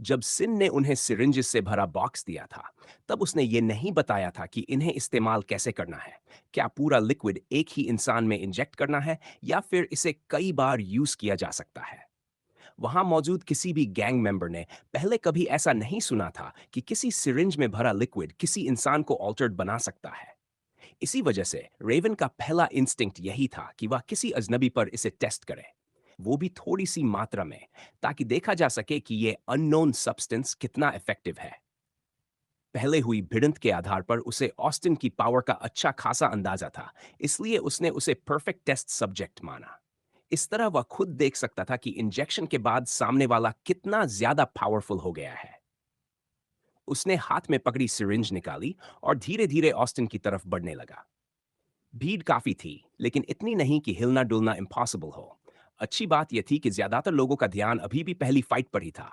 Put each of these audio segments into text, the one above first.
जब सिन ने उन्हें सिरिंजेस से भरा बॉक्स दिया था, तब उसने ये नहीं बताया था कि इन्हें इस्तेमाल कैसे करना है। क्या पूरा लिक्विड एक ही इंसान में इंजेक्ट करना है या फिर इसे कई बार यूज किया जा सकता है। वहां मौजूद किसी भी गैंग मेंबर ने पहले कभी ऐसा नहीं सुना था कि किसी सिरिंज में भरा लिक्विड किसी इंसान को ऑल्टर्ड बना सकता है। इसी वजह से रेवन का पहला इंस्टिंक्ट यही था कि वह किसी अजनबी पर इसे टेस्ट करे, वो भी थोड़ी सी मात्रा में, ताकि देखा जा सके कि ये अननोन सब्सटेंस कितना इफेक्टिव है। पहले हुई भिड़ंत के आधार पर उसे ऑस्टिन की पावर का अच्छा खासा अंदाजा था, इसलिए उसने उसे परफेक्ट टेस्ट सब्जेक्ट माना। इस तरह वह खुद देख सकता था कि इंजेक्शन के बाद सामने वाला कितना ज्यादा पावरफुल हो गया है। उसने हाथ में पकड़ी सिरिंज निकाली और धीरे धीरे ऑस्टिन की तरफ बढ़ने लगा। भीड़ काफी थी, लेकिन इतनी नहीं कि हिलना डुलना इम्पॉसिबल हो। अच्छी बात यह थी कि ज्यादातर लोगों का ध्यान अभी भी पहली फाइट पर ही था।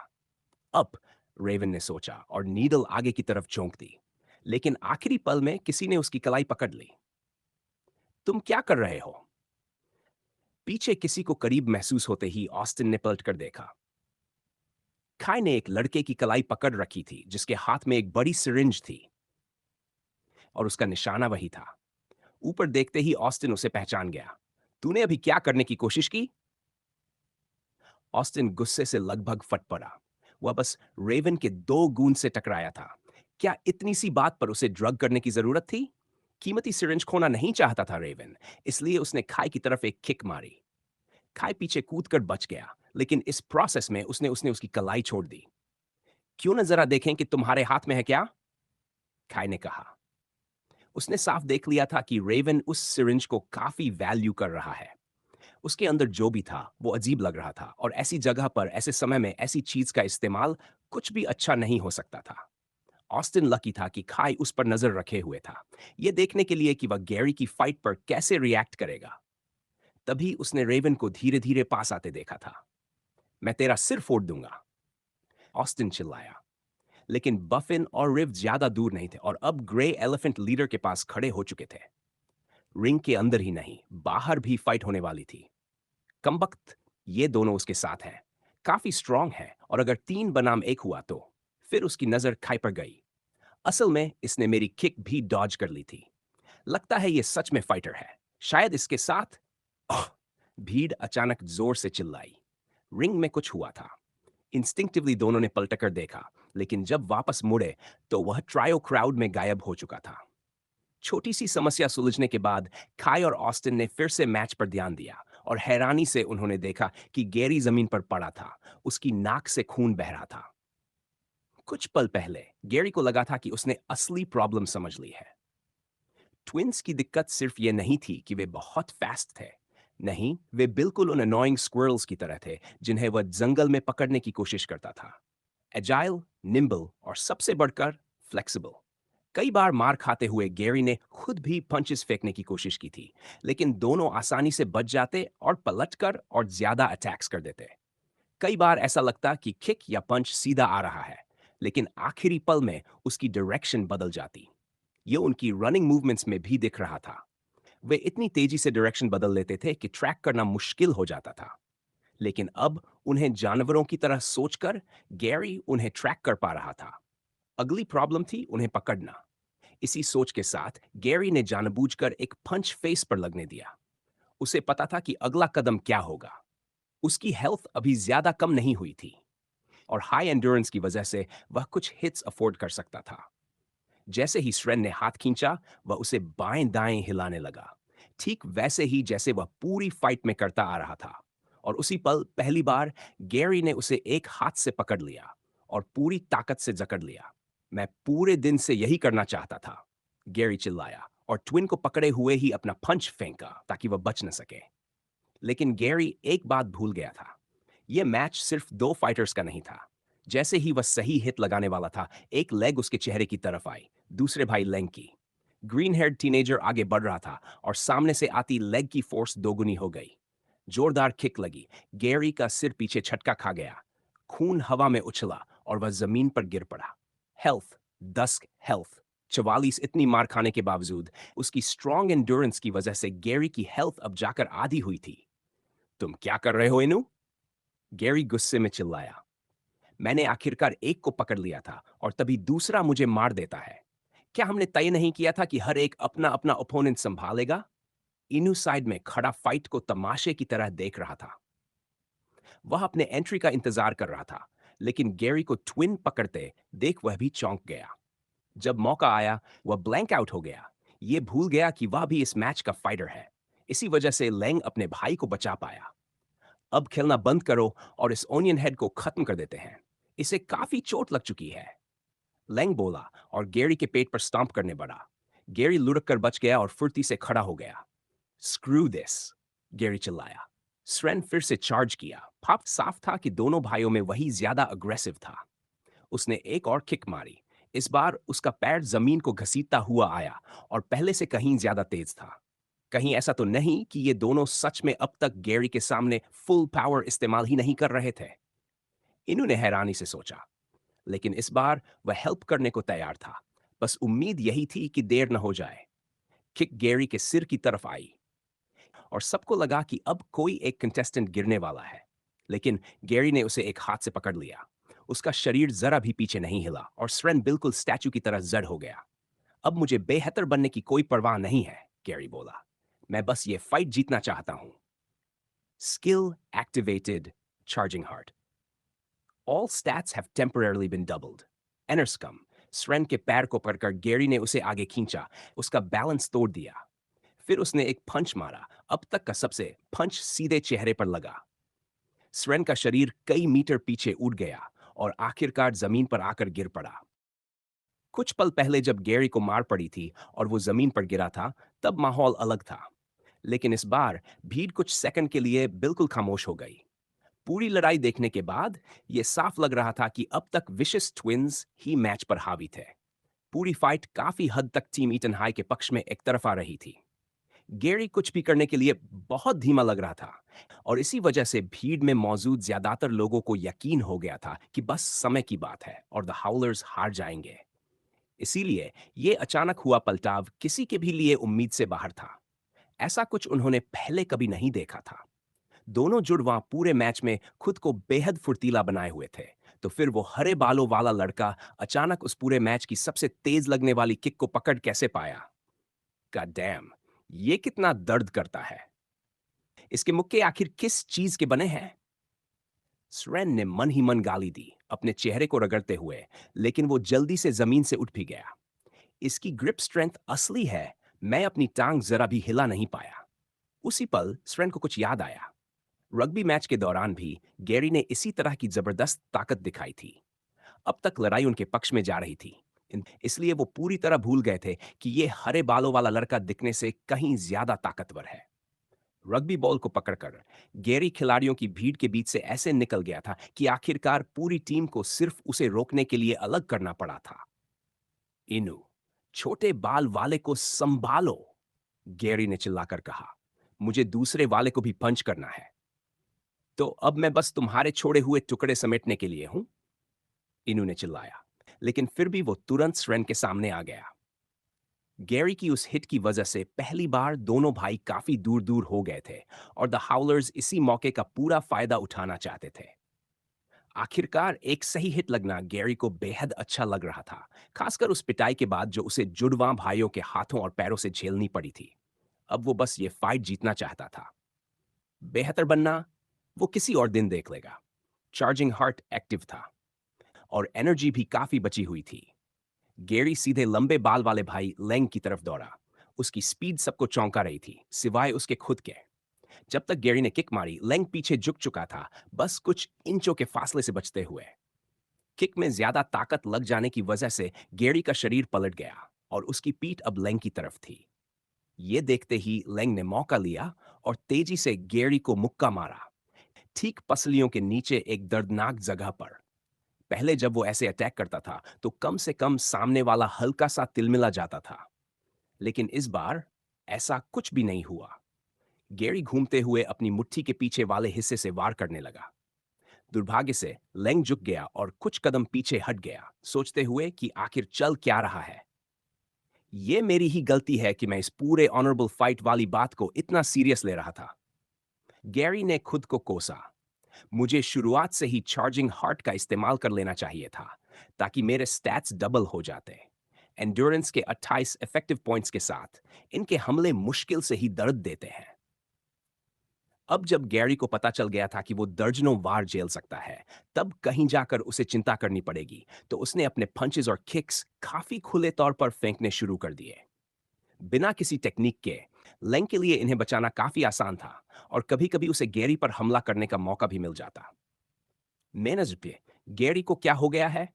अब, रेवन ने सोचा और नीडल आगे की तरफ झोंक दी। लेकिन आखिरी पल में किसी ने उसकी कलाई पकड़ ली। तुम क्या कर रहे हो? पीछे किसी को करीब महसूस होते ही ऑस्टिन ने पलट कर देखा। खाई ने एक लड़के की कलाई पकड़ रखी थी जिसके हाथ में एक बड़ी सिरिंज थी, और उसका निशाना वही था। ऊपर देखते ही ऑस्टिन उसे पहचान गया। तूने अभी क्या करने की कोशिश की? ऑस्टिन गुस्से से लगभग फट पड़ा। वह बस रेवन के 2 गूंद से टकराया था। क्या इतनी सी बात पर उसे ड्रग करने की जरूरत थी? कीमती सिरिंज खोना नहीं चाहता था रेवन, इसलिए उसने खाई की तरफ एक किक मारी। खाई पीछे कूदकर बच गया, लेकिन इस प्रोसेस में उसने उसने उसकी कलाई छोड़ दी। क्यों न जरा देखें कि तुम्हारे हाथ में है क्या? खाई ने कहा। उसने साफ देख लिया था कि रेवन उस सिरिंज को काफी वैल्यू कर रहा है। उसके अंदर जो भी था वो अजीब लग रहा था, और ऐसी जगह पर ऐसे समय में ऐसी चीज का इस्तेमाल कुछ भी अच्छा नहीं हो सकता था। ऑस्टिन लकी था कि खाई उस पर नजर रखे हुए था, ये देखने के लिए कि वह गैरी की फाइट पर कैसे रिएक्ट करेगा। तभी उसने रेवन को धीरे धीरे पास आते देखा था। मैं तेरा सिर फोड़ दूंगा, ऑस्टिन चिल्लाया। लेकिन बफिन और रिव ज्यादा दूर नहीं थे और अब ग्रे एलिफेंट लीडर के पास खड़े हो चुके थे। रिंग के अंदर ही नहीं, बाहर भी फाइट होने वाली थी। कमबख्त, ये दोनों उसके साथ हैं, काफी स्ट्रांग है, और अगर 3 बनाम 1 हुआ तो। फिर उसकी नजर खाई पर गई। असल में इसने मेरी किक भी डॉज कर ली थी। लगता है ये सच में फाइटर है। शायद इसके साथ। ओह! भीड़ अचानक जोर से चिल्लाई। रिंग में कुछ हुआ था। इंस्टिंक्टिवली दोनों ने पलटकर देखा, लेकिन जब वापस मुड़े तो वह ट्रायो क्राउड में गायब हो चुका था। छोटी सी समस्या सुलझने के बाद खाई और ऑस्टिन ने फिर से मैच पर ध्यान दिया, और हैरानी से उन्होंने देखा कि गैरी जमीन पर पड़ा था। उसकी नाक से खून बह रहा था। कुछ पल पहले गैरी को लगा था कि उसने असली प्रॉब्लम समझ ली है। ट्विंस की दिक्कत सिर्फ ये नहीं थी कि वे बहुत फास्ट थे। नहीं, वे बिल्कुल उन अनोइंग स्क्विरल्स की तरह थे जिन्हें वह जंगल में पकड़ने की कोशिश करता था। एजाइल, निम्बल और सबसे बढ़कर फ्लेक्सिबल। कई बार मार खाते हुए गैरी ने खुद भी पंचेस फेंकने की कोशिश की थी, लेकिन दोनों आसानी से बच जाते और पलटकर और ज्यादा अटैक्स कर देते। कई बार ऐसा लगता कि किक या पंच सीधा आ रहा है, लेकिन आखिरी पल में उसकी डायरेक्शन बदल जाती। ये उनकी रनिंग मूवमेंट्स में भी दिख रहा था। वे इतनी तेजी से डायरेक्शन बदल लेते थे कि ट्रैक करना मुश्किल हो जाता था। लेकिन अब उन्हें जानवरों की तरह सोचकर गैरी उन्हें ट्रैक कर पा रहा था। अगली प्रॉब्लम थी उन्हें पकड़ना। इसी सोच के साथ गैरी ने जानबूझकर एक पंच फेस पर लगने दिया। उसे पता था कि अगला कदम क्या होगा। उसकी हेल्थ अभी ज्यादा कम नहीं हुई थी, और हाई एंड्योरेंस की वजह से वह कुछ हिट्स अफोर्ड कर सकता था। जैसे ही स्रेन ने हाथ खींचा, वह उसे बाएं दाएं हिलाने लगा, ठीक वैसे ही जैसे वह पूरी फाइट में करता आ रहा था। और उसी पल पहली बार गैरी ने उसे एक हाथ से पकड़ लिया और पूरी ताकत से जकड़ लिया। मैं पूरे दिन से यही करना चाहता था, गैरी चिल्लाया, और ट्विन को पकड़े हुए ही अपना पंच फेंका ताकि वह बच न सके। लेकिन गैरी एक बात भूल गया था। यह मैच सिर्फ 2 फाइटर्स का नहीं था। जैसे ही वह सही हिट लगाने वाला था, एक लेग उसके चेहरे की तरफ आई, दूसरे भाई लेंग की। ग्रीन हेयर्ड टीनेजर आगे बढ़ रहा था, और सामने से आती लेग की फोर्स दोगुनी हो गई। जोरदार किक लगी, गैरी का सिर पीछे झटका खा गया। खून हवा में उछला और वह जमीन पर गिर पड़ा। Health, 10 health. 44 इतनी मार खाने के बावजूद उसकी स्ट्रॉन्ग एंड्योरेंस की वजह से गैरी की हेल्थ अब जाकर आधी हुई थी। तुम क्या कर रहे हो इनू? गैरी गुस्से में चिल्लाया। मैंने आखिरकार एक को पकड़ लिया था और तभी दूसरा मुझे मार देता है। क्या हमने तय नहीं किया था कि हर एक अपना अपना ओपोनेंट संभालेगा? इनू साइड में खड़ा फाइट को तमाशे की तरह देख रहा था। वह अपने एंट्री का इंतजार कर रहा था, लेकिन गैरी को ट्विन पकड़ते देख वह भी चौंक गया। जब मौका आया, वह ब्लैंक आउट हो गया। ये भूल गया कि वह भी इस मैच का फाइटर है। इसी वजह से लैंग अपने भाई को बचा पाया। अब खेलना बंद करो और इस ओनियन हेड को खत्म कर देते हैं। इसे काफी चोट लग चुकी है। लैंग बोला और गैरी के पेट पर स्टॉम्प करने बढ़ा। गैरी लुढ़क कर बच गया और फुर्ती से खड़ा हो गया। स्क्रू दिस, गैरी चिल्लाया। स्रेन फिर से चार्ज किया। पाप साफ था कि दोनों भाइयों में वही ज्यादा अग्रेसिव था। उसने एक और किक मारी। इस बार उसका पैर जमीन को घसीटता हुआ आया और पहले से कहीं ज्यादा तेज था। कहीं ऐसा तो नहीं कि ये दोनों सच में अब तक गैरी के सामने फुल पावर इस्तेमाल ही नहीं कर रहे थे? इन्होंने हैरानी से सोचा, लेकिन इस बार वह हेल्प करने को तैयार था। बस उम्मीद यही थी कि देर न हो जाए। किक गैरी के सिर की तरफ आई और सबको लगा कि अब कोई एक कंटेस्टेंट गिरने वाला है। लेकिन गैरी ने उसे एक हाथ से पकड़ लिया। उसका शरीर जरा भी पीछे नहीं हिला और स्रेन बिल्कुल स्टैचू की तरह जड़ हो गया। अब मुझे बेहतर बनने की कोई परवाह नहीं है, गैरी बोला। मैं बस ये फाइट जीतना चाहता हूं। Skill activated charging heart. All stats have temporarily been doubled. Enerscum, स्रेन के पैर को पकड़कर गैरी ने उसे आगे खींचा, उसका बैलेंस तोड़ दिया। फिर उसने एक पंच मारा, अब तक का सबसे पंच सीधे चेहरे पर लगा। स्रेन का शरीर कई मीटर पीछे उड़ गया और आखिरकार जमीन पर आकर गिर पड़ा। कुछ पल पहले जब गैरी को मार पड़ी थी और वो जमीन पर गिरा था, तब माहौल अलग था। लेकिन इस बार भीड़ कुछ सेकंड के लिए बिल्कुल खामोश हो गई। पूरी लड़ाई देखने के बाद यह साफ लग रहा था कि अब तक विशियस ट्विंस ही मैच पर हावी थे। पूरी फाइट काफी हद तक टीम ईटन हाई के पक्ष में एक तरफा रही थी। गैरी कुछ भी करने के लिए बहुत धीमा लग रहा था और इसी वजह से भीड़ में मौजूद ज्यादातर लोगों को यकीन हो गया था कि बस समय की बात है और द हाउलर्स हार जाएंगे। इसीलिए ये अचानक हुआ पलटाव किसी के भी लिए उम्मीद से बाहर था। ऐसा कुछ उन्होंने पहले कभी नहीं देखा था। दोनों जुड़वां पूरे मैच में खुद को बेहद फुर्तीला बनाए हुए थे, तो फिर वो हरे बालों वाला लड़का अचानक उस पूरे मैच की सबसे तेज लगने वाली किक को पकड़ कैसे पाया? गॉड डैम, ये कितना दर्द करता है। इसके मुक्के आखिर किस चीज के बने हैं? स्रेन ने मन ही मन गाली दी, अपने चेहरे को रगड़ते हुए, लेकिन वो जल्दी से जमीन से उठ भी गया। इसकी ग्रिप स्ट्रेंथ असली है, मैं अपनी टांग जरा भी हिला नहीं पाया। उसी पल स्रेन को कुछ याद आया। रग्बी मैच के दौरान भी गैरी ने इसी तरह की जबरदस्त ताकत दिखाई थी। अब तक लड़ाई उनके पक्ष में जा रही थी। इसलिए वो पूरी तरह भूल गए थे कि ये हरे बालों वाला लड़का दिखने से कहीं ज्यादा ताकतवर है। रग्बी बॉल को पकड़कर गैरी खिलाड़ियों की भीड़ के बीच से ऐसे निकल गया था कि आखिरकार पूरी टीम को सिर्फ उसे रोकने के लिए अलग करना पड़ा था। इनू, छोटे बाल वाले को संभालो, गैरी ने चिल्लाकर कहा। मुझे दूसरे वाले को भी पंच करना है। तो अब मैं बस तुम्हारे छोड़े हुए टुकड़े समेटने के लिए हूं, इनू ने चिल्लाया। लेकिन फिर भी वो तुरंत स्रेन के सामने आ गया। गैरी की उस हिट की वजह से पहली बार दोनों भाई काफी दूर दूर हो गए थे और द हाउलर्स इसी मौके का पूरा फायदा उठाना चाहते थे। आखिरकार एक सही हिट लगना गैरी को बेहद अच्छा लग रहा था, खासकर उस पिटाई के बाद जो उसे जुड़वां भाइयों के हाथों और पैरों से झेलनी पड़ी थी। अब वो बस ये फाइट जीतना चाहता था। बेहतर बनना वो किसी और दिन देख लेगा। चार्जिंग हार्ट एक्टिव था और एनर्जी भी काफी बची हुई थी। गैरी सीधे लंबे बाल वाले भाई लेंग की तरफ दौड़ा। उसकी स्पीड सबको चौंका रही थी, सिवाय उसके खुद के। जब तक गैरी ने किक मारी, लेंग पीछे झुक चुका था, बस कुछ इंचों के फासले से बचते हुए। किक में ज्यादा ताकत लग जाने की वजह से गैरी का शरीर पलट गया और उसकी पीठ अब लेंग की तरफ थी। ये देखते ही लेंग ने मौका लिया और तेजी से गैरी को मुक्का मारा, ठीक पसलियों के नीचे एक दर्दनाक जगह पर। पहले जब वो ऐसे अटैक करता था तो कम से कम सामने वाला हल्का सा तिलमिला जाता था, लेकिन इस बार ऐसा कुछ भी नहीं हुआ। गैरी घूमते हुए अपनी मुट्ठी के पीछे वाले हिस्से से वार करने लगा। दुर्भाग्य से लेंग झुक गया और कुछ कदम पीछे हट गया, सोचते हुए कि आखिर चल क्या रहा है। ये मेरी ही गलती है कि मैं इस पूरे ऑनरेबल फाइट वाली बात को इतना सीरियस ले रहा था। गैरी ने खुद को कोसा। मुझे शुरुआत से ही चार्जिंग हार्ट का इस्तेमाल कर लेना चाहिए था, ताकि मेरे स्टैट्स डबल हो जाते। एंड्योरेंस के 28 इफेक्टिव पॉइंट्स के साथ इनके हमले मुश्किल से ही दर्द देते हैं। अब जब गैरी को पता चल गया था कि वो दर्जनों वार झेल सकता है, तब कहीं जाकर उसे चिंता करनी पड़ेगी, तो उसने अपने पंचेस और किक्स काफी खुले तौर पर फेंकने शुरू कर दिए। बिना किसी टेक्निक के लेंग के लिए इन्हें बचाना काफी आसान था, और कभी-कभी उसे गैरी पर हमला करने का मौका भी मिल जाता। मैनेज पे गैरी को क्या हो गया है?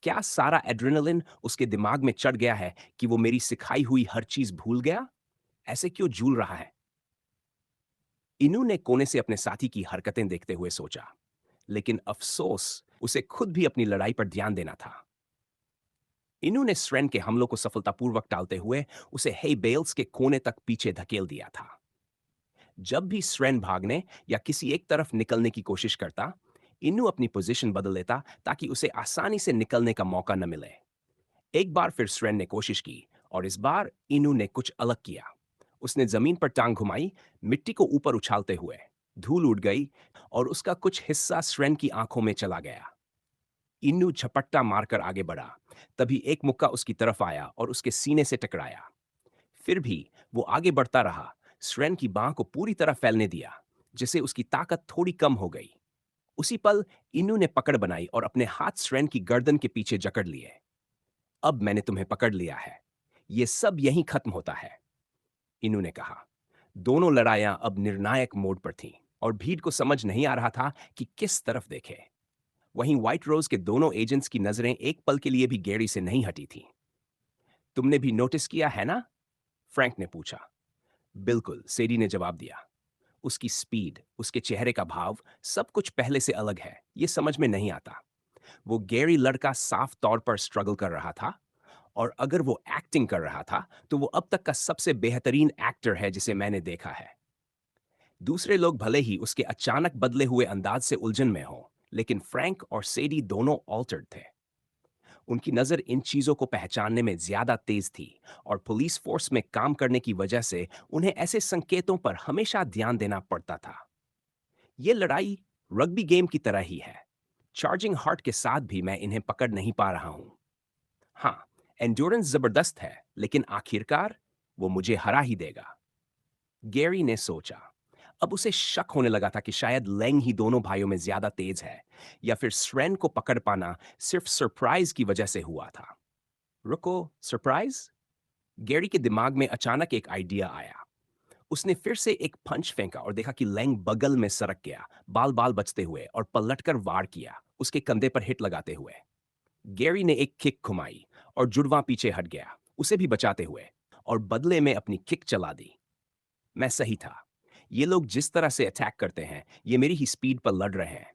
क्या सारा एड्रेनलिन उसके दिमाग में चढ़ गया है कि वो मेरी सिखाई हुई हर चीज भूल गया? ऐसे क्यों झूल रहा है? इनू ने कोने से अपने साथी की हरकतें देखते हुए सोचा, लेकिन अफसोस उसे खुद भी अपनी लड़ाई पर ध्यान देना था। इनू ने स्रेन के हमलों को सफलतापूर्वक टालते हुए उसे हे बेल्स के कोने तक पीछे धकेल दिया था। जब भी स्रेन भागने या किसी एक तरफ निकलने की कोशिश करता, इनू अपनी पोजीशन बदल लेता ताकि उसे आसानी से निकलने का मौका न मिले। एक बार फिर स्रेन ने कोशिश की, और इस बार इनू ने कुछ अलग किया। उसने जमीन पर टांग घुमाई, मिट्टी को ऊपर उछालते हुए। धूल उड़ गई और उसका कुछ हिस्सा स्रेन की आंखों में चला गया। इन्नू झपट्टा मारकर आगे बढ़ा। तभी एक मुक्का उसकी तरफ आया और उसके सीने से टकराया। फिर भी वो आगे बढ़ता रहा, स्रेन की बांह को पूरी तरह फैलने दिया, जिससे उसकी ताकत थोड़ी कम हो गई। उसी पल इन्नू ने पकड़ बनाई और अपने हाथ स्रेन की गर्दन के पीछे जकड़ लिए। अब मैंने तुम्हें पकड़ लिया है, ये सब यहीं खत्म होता है, इन्नू ने कहा। दोनों लड़ाइयां अब निर्णायक मोड़ पर थीं, और भीड़ को समझ नहीं आ रहा था कि किस तरफ देखे। वहीं व्हाइट रोज के दोनों एजेंट्स की नजरें एक पल के लिए भी गैरी से नहीं हटी थीं। तुमने भी नोटिस किया है ना? फ्रैंक ने पूछा। बिल्कुल, सेडी ने जवाब दिया। उसकी स्पीड, उसके चेहरे का भाव, सब कुछ पहले से अलग है, ये समझ में नहीं आता। वो गैरी लड़का साफ तौर पर स्ट्रगल कर रहा था, और अगर वो एक्टिंग कर रहा था, तो वो अब तक का सबसे बेहतरीन एक्टर है जिसे मैंने देखा है। दूसरे लोग भले ही उसके अचानक बदले हुए अंदाज से उलझन में हों, लेकिन फ्रैंक और सेडी दोनों ऑल्टर्ड थे। उनकी नज़र इन चीज़ों को पहचानने में ज़्यादा तेज़ थी, और पुलिस फोर्स में काम करने की वजह से उन्हें ऐसे संकेतों पर हमेशा ध्यान देना पड़ता था। ये लड़ाई रग्बी गेम की तरह ही है। चार्जिंग हार्ट के साथ भी मैं इन्हें पकड़ नहीं पा रहा हूं। हाँ, एंड्योरेंस जबरदस्त है, लेकिन आखिरकार वो मुझे हरा ही देगा। गैरी ने सोचा। अब उसे शक होने लगा था कि शायद लेंग ही दोनों भाइयों में ज्यादा तेज है, या फिर स्रेन को पकड़ पाना सिर्फ सरप्राइज की वजह से हुआ था। रुको, सरप्राइज? गैरी के दिमाग में अचानक एक आइडिया आया। उसने फिर से एक पंच फेंका और देखा कि लैंग बगल में सरक गया, बाल बाल बचते हुए, और पलटकर वार किया, उसके कंधे पर हिट लगाते हुए। गैरी ने एक किक घुमाई और जुड़वा पीछे हट गया, उसे भी बचाते हुए, और बदले में अपनी किक चला दी। मैं सही था। ये लोग जिस तरह से अटैक करते हैं, ये मेरी ही स्पीड पर लड़ रहे हैं।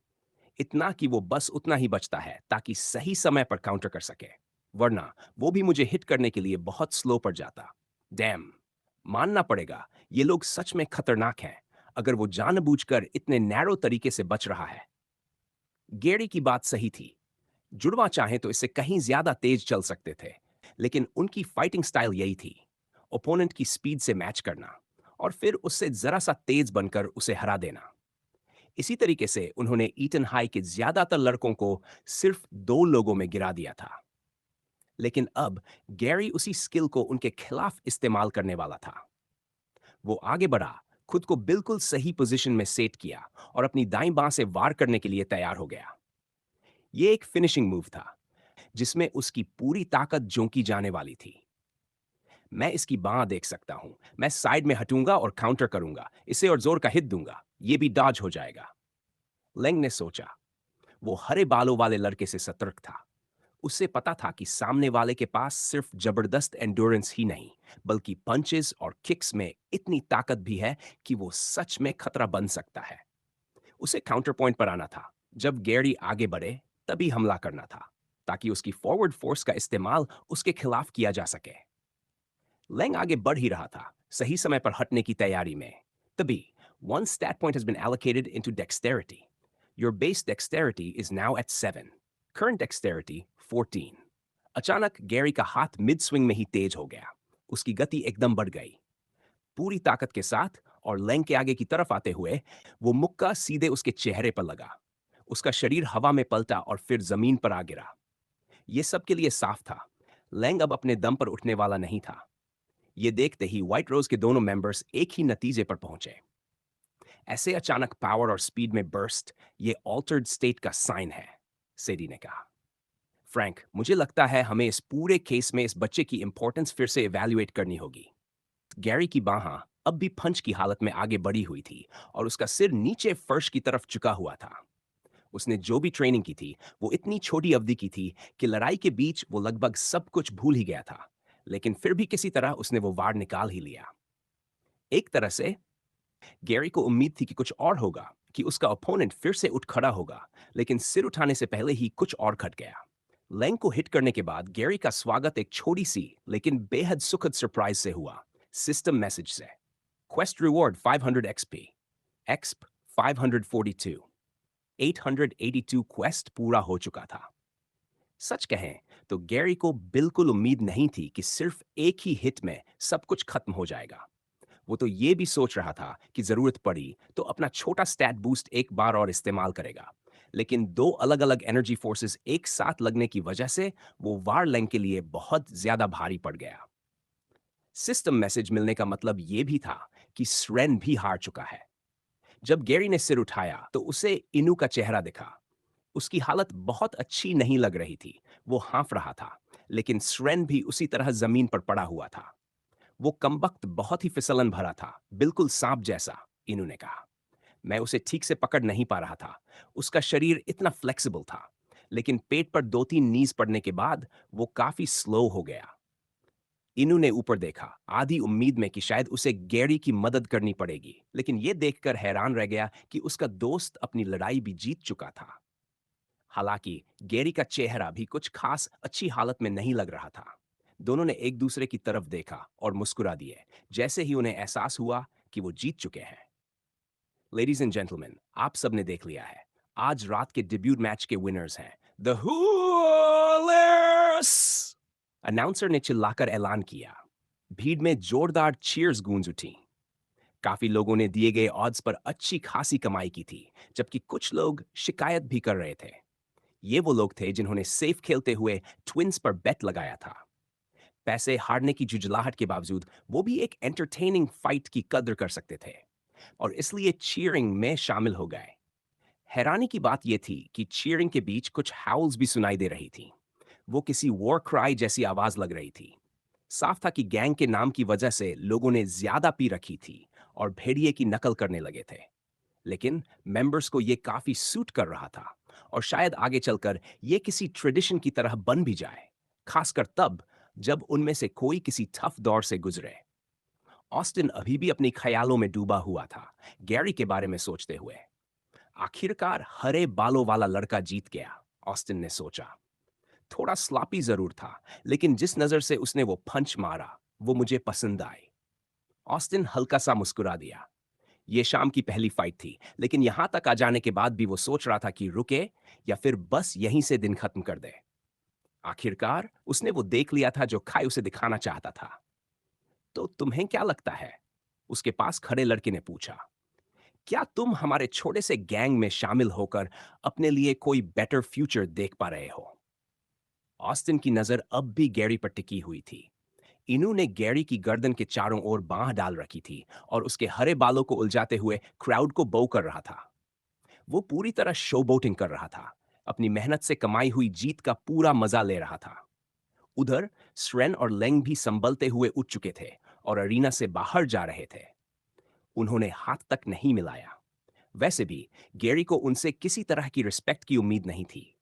इतना कि वो बस उतना ही बचता है ताकि सही समय पर काउंटर कर सके, वरना वो भी मुझे हिट करने के लिए बहुत स्लो पड़ जाता। डैम! मानना पड़ेगा, ये लोग सच में खतरनाक हैं, अगर वो जानबूझकर इतने नैरो तरीके से बच रहा है। गेरी की बात सही थी। जुड़वा चाहे तो इससे कहीं ज्यादा तेज चल सकते थे, लेकिन उनकी फाइटिंग स्टाइल यही थी, ओपोनेंट की स्पीड से मैच करना, और फिर उससे जरा सा तेज बनकर उसे हरा देना। इसी तरीके से उन्होंने ईटन हाई के ज्यादातर लड़कों को सिर्फ 2 लोगों में गिरा दिया था। लेकिन अब गैरी उसी स्किल को उनके खिलाफ इस्तेमाल करने वाला था। वो आगे बढ़ा, खुद को बिल्कुल सही पोजीशन में सेट किया, और अपनी दाईं बांह से वार करने के लिए तैयार हो गया। ये एक फिनिशिंग मूव था, जिसमें उसकी पूरी ताकत झोंकी जाने वाली थी। मैं इसकी बांह देख सकता हूं, मैं साइड में हटूंगा और काउंटर करूंगा, इसे और जोर का हिट दूंगा, ये भी डॉज हो जाएगा। लेंग ने सोचा। वो हरे बालों वाले लड़के से सतर्क था। उसे पता था कि सामने वाले के पास सिर्फ जबरदस्त एंड्योरेंस ही नहीं, बल्कि पंचेस और किक्स में इतनी ताकत भी है कि वो सच में खतरा बन सकता है। उसे काउंटर पॉइंट पर आना था। जब गैरी आगे बढ़े, तभी हमला करना था, ताकि उसकी फॉरवर्ड फोर्स का इस्तेमाल उसके खिलाफ किया जा सके। लेंग आगे बढ़ ही रहा था, सही समय पर हटने की तैयारी में। तभी one stat point has been allocated into dexterity. Your base dexterity is now at 7. Current dexterity 14. अचानक गैरी का हाथ मिड स्विंग में ही तेज हो गया। उसकी गति एकदम बढ़ गई। पूरी ताकत के साथ और लैंग के आगे की तरफ आते हुए वो मुक्का सीधे उसके चेहरे पर लगा। उसका शरीर हवा में पलटा और फिर जमीन पर आ गिरा। ये सबके लिए साफ था, लैंग अब अपने दम पर उठने वाला नहीं था। ये देखते ही व्हाइट रोज के दोनों मेंबर्स एक ही नतीजे पर पहुंचे। ऐसे अचानक पावर और स्पीड में बर्स्ट ये ऑल्टर्ड स्टेट का साइन है, सेडी ने कहा। फ्रैंक, मुझे लगता है हमें इस पूरे केस में इस बच्चे की इंपॉर्टेंस फिर से इवैल्यूएट करनी होगी। गैरी की बाहां अब भी पंच की हालत में आगे बढ़ी हुई थी और उसका सिर नीचे फर्श की तरफ झुका हुआ था। उसने जो भी ट्रेनिंग की थी वो इतनी छोटी अवधि की थी कि लड़ाई के बीच वो लगभग सब कुछ भूल ही गया था, लेकिन फिर भी किसी तरह उसने वो वार निकाल ही लिया। एक तरह से गैरी को उम्मीद थी कि कुछ और होगा, कि उसका ओपोनेंट फिर से उठ खड़ा होगा, लेकिन सिर उठाने से पहले ही कुछ और घट गया। लैंग को हिट करने के बाद गैरी का स्वागत एक छोटी सी लेकिन बेहद सुखद सरप्राइज से हुआ, सिस्टम मैसेज से। क्वेस्ट रिवॉर्ड 500 एक्सपी, एक्सप 542, 882 क्वेस्ट पूरा हो चुका था। सच कहें तो गैरी को बिल्कुल उम्मीद नहीं थी कि सिर्फ एक ही हिट में सब कुछ खत्म हो जाएगा। वो तो ये भी सोच रहा था कि जरूरत पड़ी तो अपना छोटा स्टैट बूस्ट एक बार और इस्तेमाल करेगा, लेकिन दो अलग अलग एनर्जी फोर्सेस एक साथ लगने की वजह से वो वार लेंग के लिए बहुत ज्यादा भारी पड़ गया। सिस्टम मैसेज मिलने का मतलब ये भी था कि स्रेन भी हार चुका है। जब गैरी ने सिर उठाया तो उसे इनु का चेहरा दिखा। उसकी हालत बहुत अच्छी नहीं लग रही थी, वो हाँफ रहा था, लेकिन स्रेन भी उसी तरह जमीन पर पड़ा हुआ था। वो कमबख्त बहुत ही फिसलन भरा था, बिल्कुल सांप जैसा, इनु ने कहा। मैं उसे ठीक से पकड़ नहीं पा रहा था। उसका शरीर इतना फ्लेक्सिबल था, लेकिन पेट पर 2-3 नीज पड़ने के बाद वो काफी स्लो हो गया। इनु ने ऊपर देखा, आधी उम्मीद में कि शायद उसे गैरी की मदद करनी पड़ेगी, लेकिन ये देखकर हैरान रह गया कि उसका दोस्त अपनी लड़ाई भी जीत चुका था। हालांकि गैरी का चेहरा भी कुछ खास अच्छी हालत में नहीं लग रहा था। दोनों ने एक दूसरे की तरफ देखा और मुस्कुरा दिए, जैसे ही उन्हें एहसास हुआ कि वो जीत चुके हैं। लेडीज एंड जेंटलमैन, आप सबने देख लिया है, आज रात के डेब्यूट मैच के विनर्स हैं द हूलर्स। अनाउंसर ने चिल्लाकर ऐलान किया। भीड़ में जोरदार चीयर्स गूंज उठी। काफी लोगों ने दिए गए ऑड्स पर अच्छी खासी कमाई की थी, जबकि कुछ लोग शिकायत भी कर रहे थे। ये वो लोग थे जिन्होंने सेफ खेलते हुए ट्विंस पर बेट लगाया था। पैसे हारने की जुजलाहट के बावजूद वो भी एक एंटरटेनिंग फाइट की कद्र कर सकते थे और इसलिए चीयरिंग में शामिल हो गए। हैरानी की बात यह थी कि चीयरिंग के बीच कुछ हाउल्स भी सुनाई दे रही थी। वो किसी वॉर क्राई जैसी आवाज लग रही थी। साफ था कि गैंग के नाम की वजह से लोगों ने ज्यादा पी रखी थी और भेड़िए की नकल करने लगे थे। लेकिन मेंबर्स को ये काफी सूट कर रहा था और शायद आगे चलकर ये किसी ट्रेडिशन की तरह बन भी जाए, खासकर तब जब उनमें से कोई किसी टफ दौर से गुजरे। ऑस्टिन अभी भी अपनी ख्यालों में डूबा हुआ था, गैरी के बारे में सोचते हुए। आखिरकार हरे बालों वाला लड़का जीत गया, ऑस्टिन ने सोचा। थोड़ा स्लॉपी जरूर था, लेकिन जिस नजर से उसने वो पंच मारा वो मुझे पसंद आई। ऑस्टिन हल्का सा मुस्कुरा दिया। ये शाम की पहली फाइट थी, लेकिन यहां तक आ जाने के बाद भी वो सोच रहा था कि रुके या फिर बस यहीं से दिन खत्म कर दे। आखिरकार उसने वो देख लिया था जो खाई उसे दिखाना चाहता था। तो तुम्हें क्या लगता है? उसके पास खड़े लड़के ने पूछा। क्या तुम हमारे छोटे से गैंग में शामिल होकर अपने लिए कोई बेटर फ्यूचर देख पा रहे हो? ऑस्टिन की नजर अब भी गैरी पर टिकी हुई थी। इनू ने गैरी की गर्दन के चारों ओर बांह डाल रखी थी और उसके हरे बालों को उलझाते हुए क्राउड को बो कर रहा था। वो पूरी तरह शो बोटिंग कर रहा था, अपनी मेहनत से कमाई हुई जीत का पूरा मजा ले रहा था। उधर स्रेन और लेंग भी संभलते हुए उठ चुके थे और अरीना से बाहर जा रहे थे। उन्होंने हाथ तक नहीं मिलाया। वैसे भी गैरी को उनसे किसी तरह की रिस्पेक्ट की उम्मीद नहीं थी,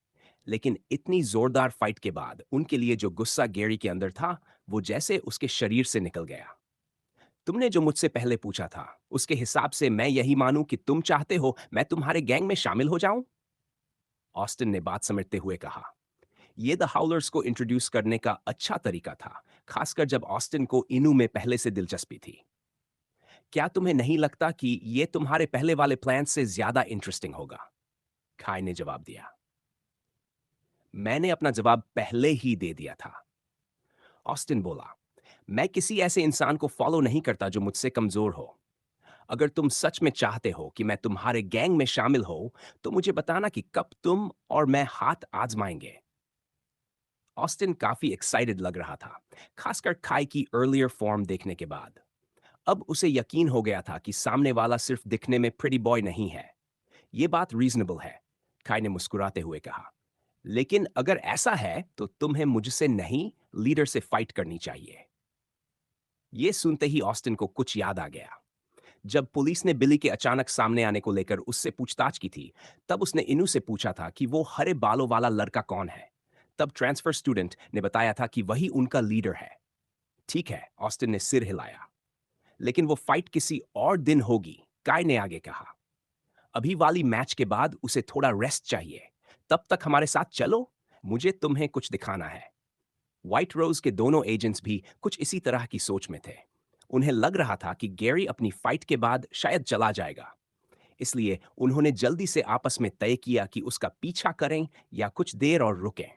लेकिन इतनी जोरदार फाइट के बाद उनके लिए जो गुस्सा गैरी के अंदर था वो जैसे उसके शरीर से निकल गया। तुमने जो मुझसे पहले पूछा था, उसके हिसाब से मैं यही मानूं कि तुम चाहते हो मैं तुम्हारे गैंग में शामिल हो जाऊं? ऑस्टिन ने बात समेटते हुए कहा। यह द हाउलर्स को इंट्रोड्यूस करने का अच्छा तरीका था, खासकर जब ऑस्टिन को इनू में पहले से दिलचस्पी थी। क्या तुम्हें नहीं लगता कि यह तुम्हारे पहले वाले प्लान से ज्यादा इंटरेस्टिंग होगा? खाई ने जवाब दिया। मैंने अपना जवाब पहले ही दे दिया था, ऑस्टिन बोला। मैं किसी ऐसे इंसान को फॉलो नहीं करता जो मुझसे कमजोर हो। अगर तुम सच में चाहते हो कि मैं तुम्हारे गैंग में शामिल हो, तो मुझे बताना कि कब तुम और मैं हाथ आजमाएंगे। ऑस्टिन काफी एक्साइटेड लग रहा था, खासकर काई की अर्लियर फॉर्म देखने के बाद। अब उसे यकीन हो गया था कि सामने वाला सिर्फ दिखने में प्रिटी बॉय नहीं है। ये बात रीजनेबल है, काई ने मुस्कुराते हुए कहा। लेकिन अगर ऐसा है, तो तुम्हें मुझसे नहीं, लीडर से फाइट करनी चाहिए। ये सुनते ही ऑस्टिन को कुछ याद आ गया। जब पुलिस ने बिली के अचानक सामने आने को लेकर उससे पूछताछ की थी, तब उसने इनू से पूछा था कि वो हरे बालों वाला लड़का कौन है। तब ट्रांसफर स्टूडेंट ने बताया था कि वही उनका लीडर है। ठीक है, ऑस्टिन ने सिर हिलाया। लेकिन वो फाइट किसी और दिन होगी, काय ने आगे कहा। अभी वाली मैच के बाद उसे थोड़ा रेस्ट चाहिए। तब तक हमारे साथ चलो, मुझे तुम्हें कुछ दिखाना है। व्हाइट रोज के दोनों एजेंट्स भी कुछ इसी तरह की सोच में थे। उन्हें लग रहा था कि गैरी अपनी फाइट के बाद शायद चला जाएगा। इसलिए उन्होंने जल्दी से आपस में तय किया कि उसका पीछा करें या कुछ देर और रुकें।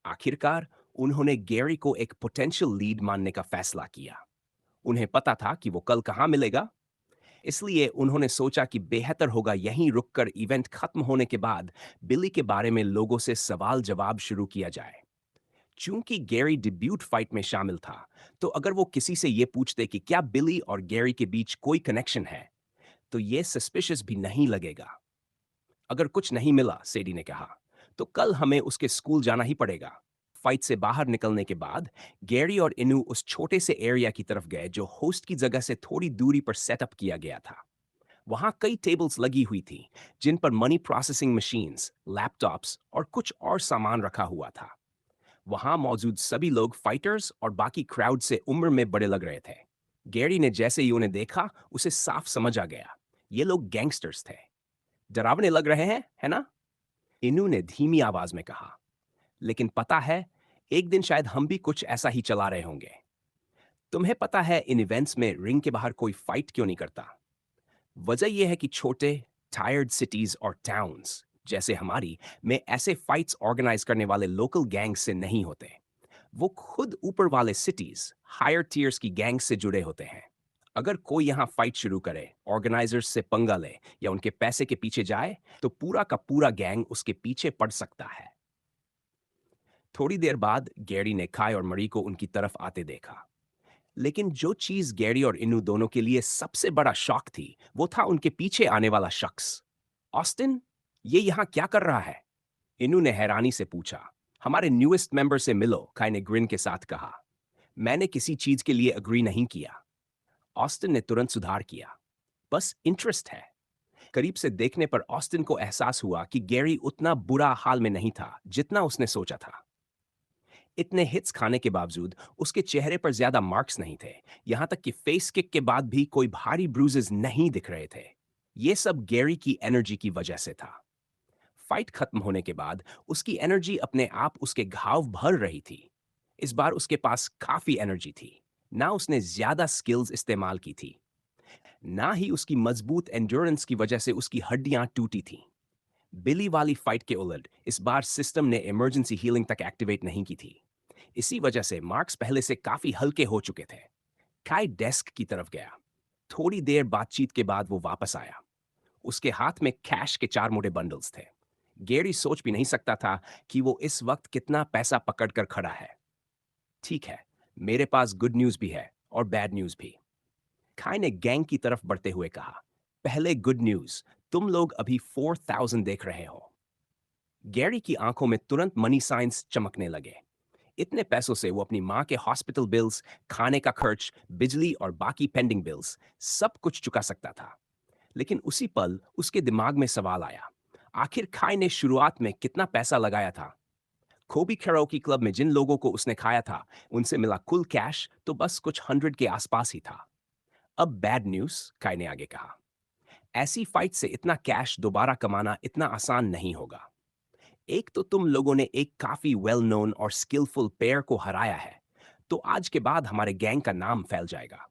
आखिरकार उन्होंने गैरी को एक पोटेंशियल लीड मानने का फैसला किया। उन्हें पता था कि वो कल कहाँ मिलेगा, इसलिए उन्होंने सोचा कि बेहतर होगा यहीं रुककर इवेंट खत्म होने के बाद बिली के बारे में लोगों से सवाल जवाब शुरू किया जाए। चूंकि गैरी डिब्यूट फाइट में शामिल था, तो अगर वो किसी से ये पूछते कि क्या बिली और गैरी के बीच कोई कनेक्शन है, तो ये सस्पिशियस भी नहीं लगेगा। अगर कुछ नहीं मिला, सेडी ने कहा, तो कल हमें उसके स्कूल जाना ही पड़ेगा। फाइट से बाहर निकलने के बाद गैरी और इनू उस छोटे से एरिया की तरफ गए जो होस्ट की जगह से थोड़ी दूरी पर सेटअप किया गया था। वहां कई टेबल्स लगी हुई थी, जिन पर मनी प्रोसेसिंग मशीन्स, लैपटॉप्स और कुछ और सामान रखा हुआ था। वहां मौजूद सभी लोग फाइटर्स और बाकी क्राउड से उम्र में बड़े लग रहे थे। गैरी ने जैसे ही उन्हें देखा, उसे साफ समझ आ गया, ये लोग गैंगस्टर्स थे। डरावने लग रहे हैं, है ना? इनू ने धीमी आवाज में कहा। लेकिन पता है, एक दिन शायद हम भी कुछ ऐसा ही चला रहे होंगे। तुम्हें पता है इन इवेंट्स में रिंग के बाहर कोई फाइट क्यों नहीं करता? वजह यह है कि छोटे, टायर्ड सिटीज और टाउन्स जैसे हमारी में ऐसे फाइट्स ऑर्गेनाइज करने वाले लोकल गैंग्स से नहीं होते। वो खुद ऊपर वाले सिटीज, हायर टीयर्स की गैंग से जुड़े होते हैं। अगर कोई यहाँ फाइट शुरू करे, ऑर्गेनाइजर्स से पंगा ले या उनके पैसे के पीछे जाए, तो पूरा का पूरा गैंग उसके पीछे पड़ सकता है। थोड़ी देर बाद गैरी ने काय और मरी को उनकी तरफ आते देखा। लेकिन जो चीज गैरी और इनू दोनों के लिए सबसे बड़ा शॉक थी, वो था उनके पीछे आने वाला शख्स। ऑस्टिन, ये यहाँ क्या कर रहा है? इनू ने हैरानी से पूछा। हमारे न्यूएस्ट मेंबर से मिलो, काय ने ग्रिन के साथ कहा। मैंने किसी चीज के लिए अग्री नहीं किया। ऑस्टिन ने तुरंत सुधार किया। बस इंटरेस्ट है। करीब से देखने पर ऑस्टिन को एहसास हुआ कि गैरी उतना बुरा हाल में नहीं था जितना उसने सोचा था। इतने हिट्स खाने के बावजूद उसके चेहरे पर ज्यादा मार्क्स नहीं थे। यहां तक कि फेस किक के बाद भी कोई भारी ब्रूजेस नहीं दिख रहे थे। ये सब गैरी की एनर्जी की वजह से था। फाइट खत्म होने के बाद उसकी एनर्जी अपने आप उसके घाव भर रही थी। इस बार उसके पास काफी एनर्जी थी। ना उसने ज्यादा स्किल्स इस्तेमाल की थी, ना ही उसकी मजबूत एंड्योरेंस की वजह से उसकी हड्डियां टूटी थीं। बिली वाली फाइट के उलट इस बार सिस्टम ने इमरजेंसी हीलिंग तक एक्टिवेट नहीं की थी। इसी वजह से मार्क्स पहले से काफी हल्के हो चुके थे। काय डेस्क की तरफ गया। थोड़ी देर बातचीत के बाद वो वापस आया। उसके हाथ में कैश के 4 मोटे बंडल्स थे। गैरी सोच भी नहीं सकता था कि वो इस वक्त कितना पैसा पकड़कर खड़ा है। ठीक है, मेरे पास गुड न्यूज भी है और बैड न्यूज भी। काय ने गैंग की तरफ बढ़ते हुए कहा। पहले गुड न्यूज, तुम लोग अभी 4000 देख रहे हो। गैरी की आंखों में तुरंत मनी साइंस चमकने लगे। इतने पैसों से वो अपनी माँ के हॉस्पिटल बिल्स, खाने का खर्च, बिजली और बाकी पेंडिंग बिल्स सब कुछ चुका सकता था। लेकिन उसी पल उसके दिमाग में सवाल आया। आखिर खाई ने शुरुआत में कितना पैसा लगाया था? खोबी कैरोकी क्लब में जिन लोगों को उसने खाया था, उनसे मिला कुल कैश तो बस कुछ 100 के आसपास ही था। अब बैड न्यूज, काय ने आगे कहा। ऐसी फाइट से इतना कैश दोबारा कमाना इतना आसान नहीं होगा। एक तो तुम लोगों ने एक काफी वेल नोन और स्किलफुल पेयर को हराया है, तो आज के बाद हमारे गैंग का नाम फैल जाएगा।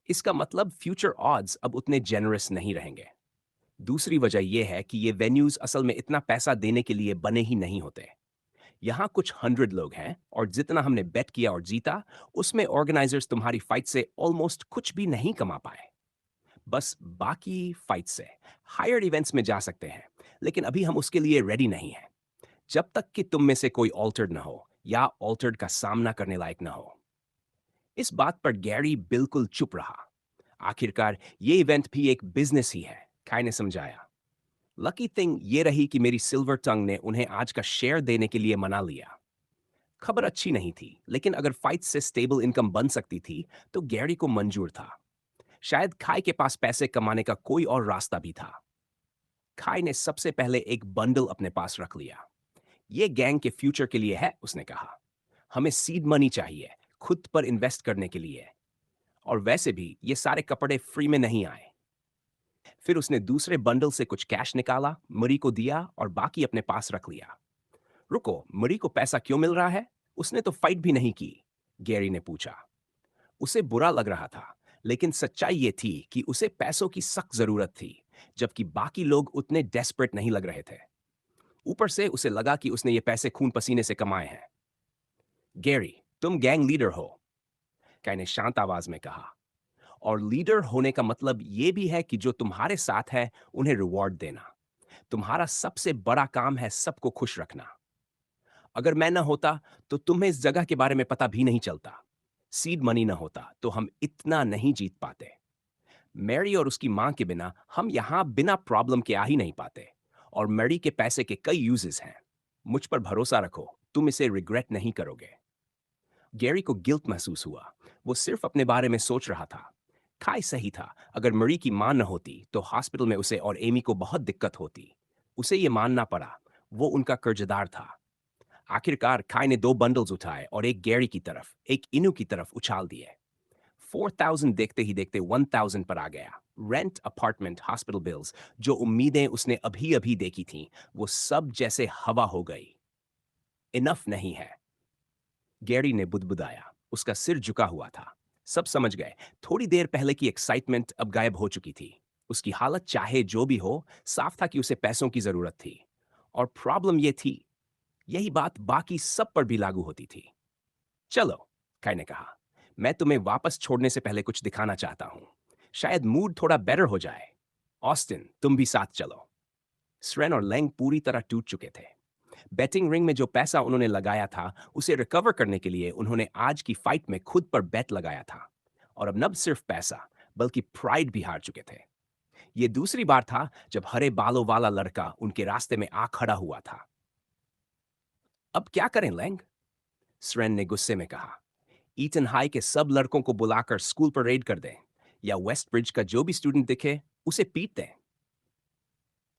इसका मतलब फ्यूचर ऑड्स अब उतने जेनरस नहीं रहेंगे। दूसरी वजह यह है कि ये वेन्यूज असल में इतना पैसा देने के लिए बने ही नहीं होते। यहाँ कुछ 100 लोग हैं और जितना हमने बेट किया और जीता, उसमें ऑर्गेनाइजर्स तुम्हारी फाइट से ऑलमोस्ट कुछ भी नहीं कमा पाए। बस बाकी फाइट से हायर्ड इवेंट्स में जा सकते हैं, लेकिन अभी हम उसके लिए रेडी नहीं हैं, जब तक कि तुम में से कोई ऑल्टर्ड ना हो या ऑल्टर्ड का सामना करने लायक ना हो। इस बात पर गैरी बिल्कुल चुप रहा। आखिरकार ये इवेंट भी एक बिजनेस ही है, काय ने समझाया। लकी थिंग ये रही कि मेरी सिल्वर टंग ने उन्हें आज का शेयर देने के लिए मना लिया। खबर अच्छी नहीं थी, लेकिन अगर फाइट से स्टेबल इनकम बन सकती थी तो गैरी को मंजूर था। शायद खाई के पास पैसे कमाने का कोई और रास्ता भी था। खाई ने सबसे पहले एक बंडल अपने पास रख लिया। ये गैंग के फ्यूचर के लिए है, उसने कहा। हमें सीड मनी चाहिए, खुद पर इन्वेस्ट करने के लिए। और वैसे भी ये सारे कपड़े फ्री में नहीं आए। फिर उसने दूसरे बंडल से कुछ कैश निकाला, मरी को दिया और बाकी अपने पास रख लिया। रुको, मरी को पैसा क्यों मिल रहा है? उसने तो फाइट भी नहीं की, गैरी ने पूछा। उसे बुरा लग रहा था, लेकिन सच्चाई ये थी कि उसे पैसों की सख्त जरूरत थी, जबकि बाकी लोग उतने डेस्परेट नहीं लग रहे थे। ऊपर से उसे लगा कि उसने ये पैसे खून पसीने से कमाए हैं। गैरी, तुम गैंग लीडर हो, काय ने शांत आवाज में कहा। और लीडर होने का मतलब ये भी है कि जो तुम्हारे साथ है उन्हें रिवॉर्ड देना। तुम्हारा सबसे बड़ा काम है सबको खुश रखना। अगर मैं ना होता तो तुम्हें इस जगह के बारे में पता भी नहीं चलता। सीड मनी ना होता तो हम इतना नहीं जीत पाते। मैरी और उसकी मां के बिना हम यहां बिना प्रॉब्लम के आ ही नहीं पाते। और मैरी के पैसे के कई यूजेस हैं। मुझ पर भरोसा रखो, तुम इसे रिग्रेट नहीं करोगे। गैरी को गिल्ट महसूस हुआ। वो सिर्फ अपने बारे में सोच रहा था। खाई सही था, अगर मरी की मां न होती तो हॉस्पिटल में उसे और एमी को बहुत दिक्कत होती। उसे ये मानना पड़ा, वो उनका कर्जदार था। आखिरकार खाई ने 2 बंडल्स उठाए और एक गैरी की तरफ, एक इनू की तरफ उछाल दिए। 4,000 देखते ही देखते 1,000 पर आ गया। रेंट, अपार्टमेंट, हॉस्पिटल बिल्स, जो उम्मीदें उसने अभी अभी देखी थीं, वो सब जैसे हवा हो गई। इनफ नहीं है, गैरी ने बुदबुदाया। उसका सिर झुका हुआ था। सब समझ गए। थोड़ी देर पहले की एक्साइटमेंट अब गायब हो चुकी थी। उसकी हालत चाहे जो भी हो, साफ था कि उसे पैसों की जरूरत थी। और प्रॉब्लम ये थी, यही बात बाकी सब पर भी लागू होती थी। चलो, काय ने कहा, मैं तुम्हें वापस छोड़ने से पहले कुछ दिखाना चाहता हूं। शायद मूड थोड़ा बेटर हो जाए। ऑस्टिन, तुम भी साथ चलो। स्रेन और लैंग पूरी तरह टूट चुके थे। बेटिंग रिंग में जो पैसा उन्होंने लगाया था, उसे रिकवर करने के लिए उन्होंने आज की फाइट में खुद पर बेट लगाया था। और अब न सिर्फ पैसा, बल्कि प्राइड भी हार चुके थे। ये दूसरी बार था जब हरे बालों वाला लड़का उनके रास्ते में आ खड़ा हुआ था। अब क्या करें लैंग? स्रेन ने गुस्से में कहा। ईटन हाई के सब लड़कों को बुलाकर स्कूल पर रेड कर दें, या वेस्ट ब्रिज का जो भी स्टूडेंट दिखे उसे पीट दें।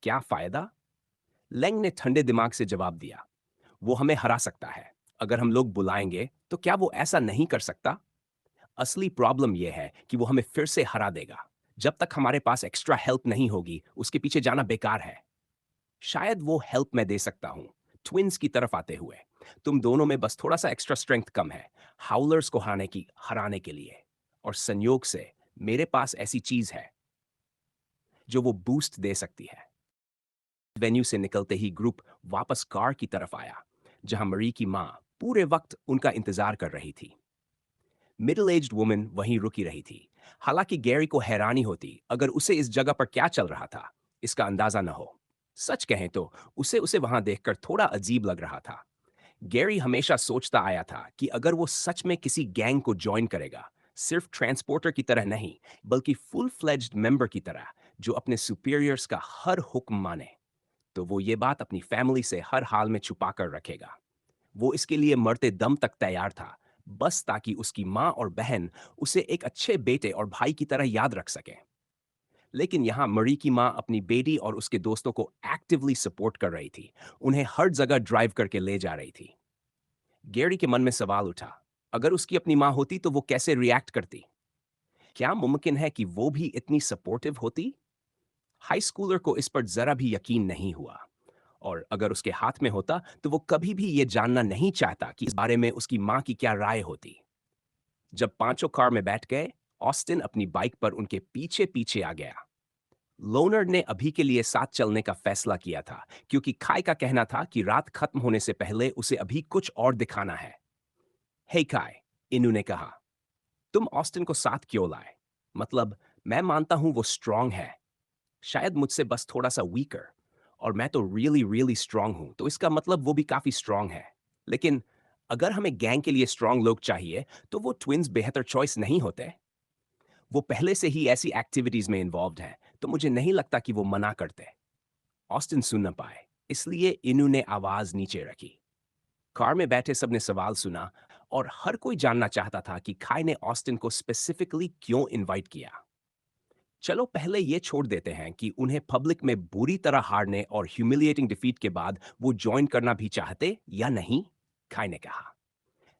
क्या फायदा? लैंग ने ठंडे दिमाग से जवाब दिया। वो हमें हरा सकता है। अगर हम लोग बुलाएंगे तो क्या वो ऐसा नहीं कर सकता? असली प्रॉब्लम यह है कि वो हमें फिर से हरा देगा। जब तक हमारे पास एक्स्ट्रा हेल्प नहीं होगी, उसके पीछे जाना बेकार है। शायद वो हेल्प मैं दे सकता हूं। ट्विंस की तरफ आते हुए, तुम दोनों में बस थोड़ा सा एक्स्ट्रा स्ट्रेंथ कम है हाउलर्स को हराने के लिए। और संयोग से मेरे पास ऐसी चीज है जो वो बूस्ट दे सकती है। वेन्यू से निकलते ही ग्रुप वापस कार की तरफ आया, जहां मरी की मां पूरे वक्त उनका इंतजार कर रही थी। मिडिल एज्ड वुमन वहीं रुकी रही थी। हालांकि गैरी को हैरानी होती अगर उसे इस जगह पर क्या चल रहा था, इसका अंदाजा न हो। सच कहें तो उसे उसे वहां देखकर थोड़ा अजीब लग रहा था। गैरी हमेशा सोचता आया था कि अगर वो सच में किसी गैंग को ज्वाइन करेगा, सिर्फ ट्रांसपोर्टर की तरह नहीं, बल्कि फुल फ्लेज्ड मेंबर की तरह, जो अपने सुपीरियर्स का हर हुक्म माने, तो वो ये बात अपनी फैमिली से हर हाल में छुपा कर रखेगा। वो इसके लिए मरते दम तक तैयार था, बस ताकि उसकी माँ और बहन उसे एक अच्छे बेटे और भाई की तरह याद रख सकें। लेकिन यहाँ मरी की माँ अपनी बेटी और उसके दोस्तों को एक्टिवली सपोर्ट कर रही थी, उन्हें हर जगह ड्राइव करके ले जा रही थी। गैरी के मन में सवाल उठा, अगर उसकी अपनी माँ होती तो वो कैसे रिएक्ट करती? क्या मुमकिन है कि वो भी इतनी सपोर्टिव होती? हाई स्कूलर को इस पर जरा भी यकीन नहीं हुआ। और अगर उसके हाथ में होता तो वो कभी भी ये जानना नहीं चाहता कि इस बारे में उसकी माँ की क्या राय होती। जब पांचों कार में बैठ गए, ऑस्टिन अपनी बाइक पर उनके पीछे पीछे आ गया। लोनर ने अभी के लिए साथ चलने का फैसला किया था, क्योंकि खाई का कहना था कि रात खत्म होने से पहले उसे अभी कुछ और दिखाना है। हे खाई, इनू ने कहा, तुम ऑस्टिन को साथ क्यों लाए? मतलब मैं मानता हूं वो स्ट्रांग है, शायद मुझसे बस थोड़ा सा वीकर, और मैं तो रियली रियली स्ट्रांग हूं, तो इसका मतलब वो भी काफी स्ट्रांग है। लेकिन अगर हमें गैंग के लिए स्ट्रांग लोग चाहिए, तो वो ट्विन्स बेहतर चॉइस नहीं होते। वो पहले से ही ऐसी एक्टिविटीज में इन्वॉल्व हैं, तो मुझे नहीं लगता कि वो मना करते। ऑस्टिन सुन न पाए, इसलिए इनू ने आवाज नीचे रखी। कार में बैठे सबने सवाल सुना, और हर कोई जानना चाहता था कि खाई ने ऑस्टिन को स्पेसिफिकली क्यों इनवाइट किया। चलो पहले ये छोड़ देते हैं कि उन्हें पब्लिक में बुरी तरह हारने और ह्यूमिलिएटिंग डिफीट के बाद वो ज्वाइन करना भी चाहते या नहीं, खाई ने कहा।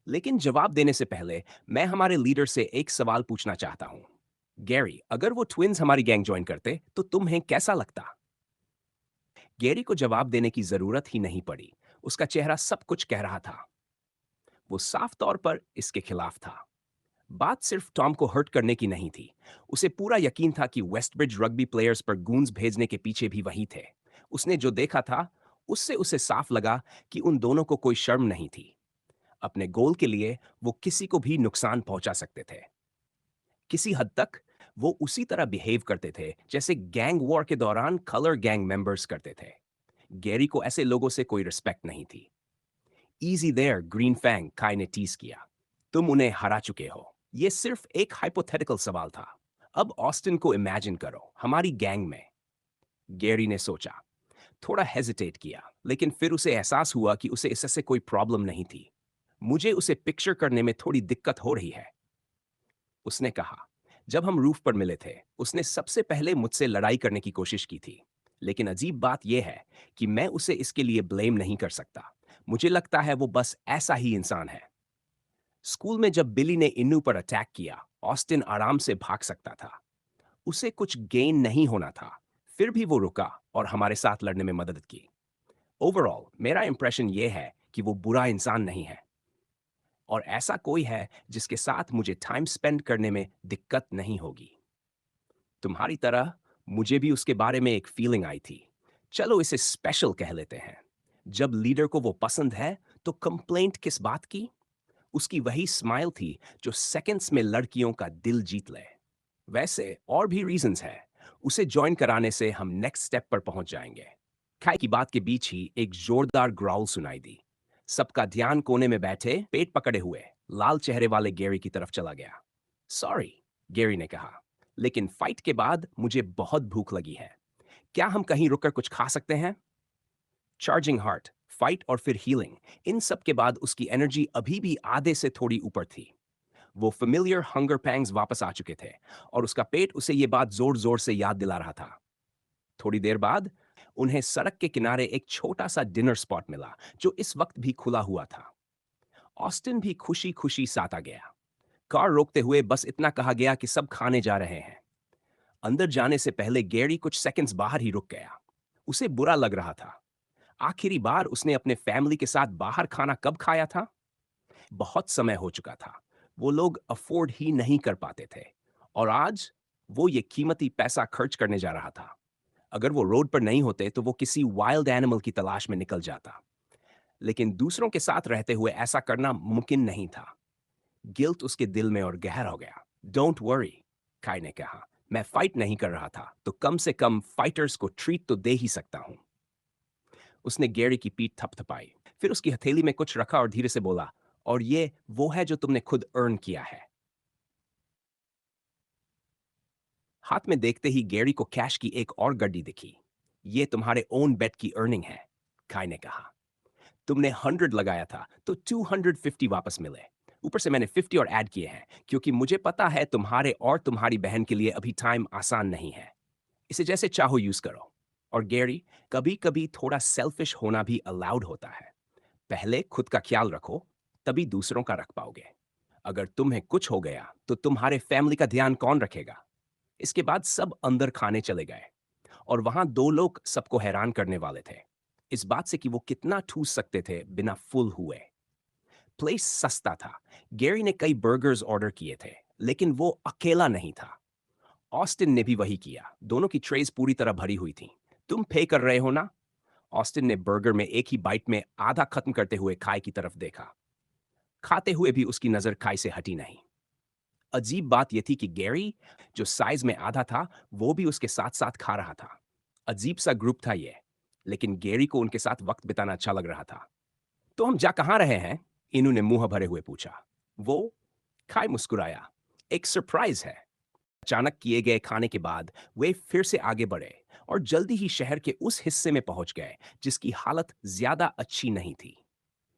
लेकिन जवाब देने से पहले मैं हमारे लीडर से एक सवाल पूछना चाहता हूं। गैरी, अगर वो ट्विन्स हमारी गैंग ज्वाइन करते तो तुम्हें कैसा लगता? गैरी को जवाब देने की जरूरत ही नहीं पड़ी, उसका चेहरा सब कुछ कह रहा था। वो साफ तौर पर इसके खिलाफ था। बात सिर्फ टॉम को हर्ट करने की नहीं थी। उसे पूरा यकीन था कि वेस्टब्रिज रग्बी प्लेयर्स पर गूंज भेजने के पीछे भी वही थे। उसने जो देखा था, उससे उसे साफ लगा कि उन दोनों को कोई शर्म नहीं थी। अपने गोल के लिए वो किसी को भी नुकसान पहुंचा सकते थे। किसी हद तक वो उसी तरह बिहेव करते थे जैसे गैंग वॉर के दौरान कलर गैंग मेंबर्स करते थे। गैरी को ऐसे लोगों से कोई रिस्पेक्ट नहीं थी। इजी देयर ग्रीन फैंग, काय ने टीज किया। तुम उन्हें हरा चुके हो। ये सिर्फ एक हाइपोथेटिकल सवाल था। अब ऑस्टिन को इमेजिन करो हमारी गैंग में। गैरी ने सोचा, थोड़ा हेजिटेट किया, लेकिन फिर उसे एहसास हुआ कि उसे इससे कोई प्रॉब्लम नहीं थी। मुझे उसे पिक्चर करने में थोड़ी दिक्कत हो रही है, उसने कहा। जब हम रूफ पर मिले थे, उसने सबसे पहले मुझसे लड़ाई करने की कोशिश की थी। लेकिन अजीब बात यह है कि मैं उसे इसके लिए ब्लेम नहीं कर सकता। मुझे लगता है वो बस ऐसा ही इंसान है। स्कूल में जब बिली ने इन्नू पर अटैक किया, ऑस्टिन आराम से भाग सकता था। उसे कुछ गेन नहीं होना था। फिर भी वो रुका और हमारे साथ लड़ने में मदद की। ओवरऑल मेरा इंप्रेशन ये है कि वो बुरा इंसान नहीं है, और ऐसा कोई है जिसके साथ मुझे टाइम स्पेंड करने में दिक्कत नहीं होगी। तुम्हारी तरह मुझे भी उसके बारे में एक फीलिंग आई थी। चलो इसे स्पेशल कह लेते हैं। जब लीडर को वो पसंद है, तो कंप्लेंट किस बात की? उसकी वही स्माइल थी जो सेकंड्स में लड़कियों का दिल जीत ले। वैसे और भी रीजंस हैं। उसे ज्वाइन कराने से हम नेक्स्ट स्टेप पर पहुंच जाएंगे। खाई की बात के बीच ही एक जोरदार ग्राउल सुनाई दी। सबका ध्यान कोने में बैठे पेट पकड़े हुए लाल चेहरे वाले गैरी की तरफ चला गया। सॉरी, गैरी ने कहा, लेकिन फाइट के बाद मुझे बहुत भूख लगी है। क्या हम कहीं रुककर कुछ खा सकते हैं? चार्जिंग हार्ट, फाइट और फिर हीलिंग, इन सब के बाद उसकी एनर्जी अभी भी आधे से थोड़ी ऊपर थी। वो फेमिलियर हंगर पैंग्स वापस आ चुके थे, और उसका पेट उसे ये बात जोर जोर से याद दिला रहा था। थोड़ी देर बाद उन्हें सड़क के किनारे एक छोटा सा डिनर स्पॉट मिला, जो इस वक्त भी खुला हुआ था। ऑस्टिन भी खुशी खुशी साथ आ गया। कार रोकते हुए बस इतना कहा गया कि सब खाने जा रहे हैं। अंदर जाने से पहले गैरी कुछ सेकंड्स बाहर ही रुक गया। उसे बुरा लग रहा था। आखिरी बार उसने अपने फैमिली के साथ बाहर खाना कब खाया था? बहुत समय हो चुका था। वो लोग अफोर्ड ही नहीं कर पाते थे, और आज वो ये कीमती पैसा खर्च करने जा रहा था। अगर वो रोड पर नहीं होते तो वो किसी वाइल्ड एनिमल की तलाश में निकल जाता। लेकिन दूसरों के साथ रहते हुए ऐसा करना मुमकिन नहीं था। गिल्ट उसके दिल में और गहरा हो गया। डोंट वरी, काई ने कहा। मैं फाइट नहीं कर रहा था, तो कम से कम फाइटर्स को ट्रीट तो दे ही सकता हूं। उसने गैरी की पीठ थपथपाई, फिर उसकी हथेली में कुछ रखा और धीरे से बोला, और ये वो है जो तुमने खुद अर्न किया है। हाथ में देखते ही गैरी को कैश की एक और गड्डी दिखी। ये तुम्हारे ओन बेट की अर्निंग है, काय ने कहा। तुमने 100 लगाया था, तो 250 वापस मिले। ऊपर से मैंने 50 और ऐड किए हैं, क्योंकि मुझे पता है तुम्हारे और तुम्हारी बहन के लिए अभी टाइम आसान नहीं है। इसे जैसे चाहो यूज करो। और गैरी, कभी कभी थोड़ा सेल्फिश होना भी अलाउड होता है। पहले खुद का ख्याल रखो, तभी दूसरों का रख पाओगे। अगर तुम्हें कुछ हो गया तो तुम्हारे फैमिली का ध्यान कौन रखेगा? इसके बाद सब अंदर खाने चले गए, और वहां दो लोग सबको हैरान करने वाले थे, इस बात से कि वो कितना ठूस सकते थे बिना फुल हुए। प्लेस सस्ता था। गैरी ने कई बर्गर्स ऑर्डर किए थे, लेकिन वो अकेला नहीं था। ऑस्टिन ने भी वही किया। दोनों की ट्रेज पूरी तरह भरी हुई थी। तुम पे कर रहे हो ना? ऑस्टिन ने बर्गर में एक ही बाइट में आधा खत्म करते हुए खाई की तरफ देखा। खाते हुए भी उसकी नजर खाई से हटी नहीं। अजीब बात यह थी कि गैरी, जो साइज में आधा था, वो भी उसके साथ-साथ खा रहा था। अजीब-सा ग्रुप था ये, लेकिन गैरी को उनके साथ वक्त बिताना अच्छा लग रहा था। "तो हम जा कहाँ रहे हैं?" इनु ने मुँह भरे हुए पूछा। वो खाई मुस्कुराया। "एक सरप्राइज़ है।" अचानक किए गए खाने के बाद वे फिर से आगे बढ़े और जल्दी ही शहर के उस हिस्से में पहुंच गए जिसकी हालत ज्यादा अच्छी नहीं थी।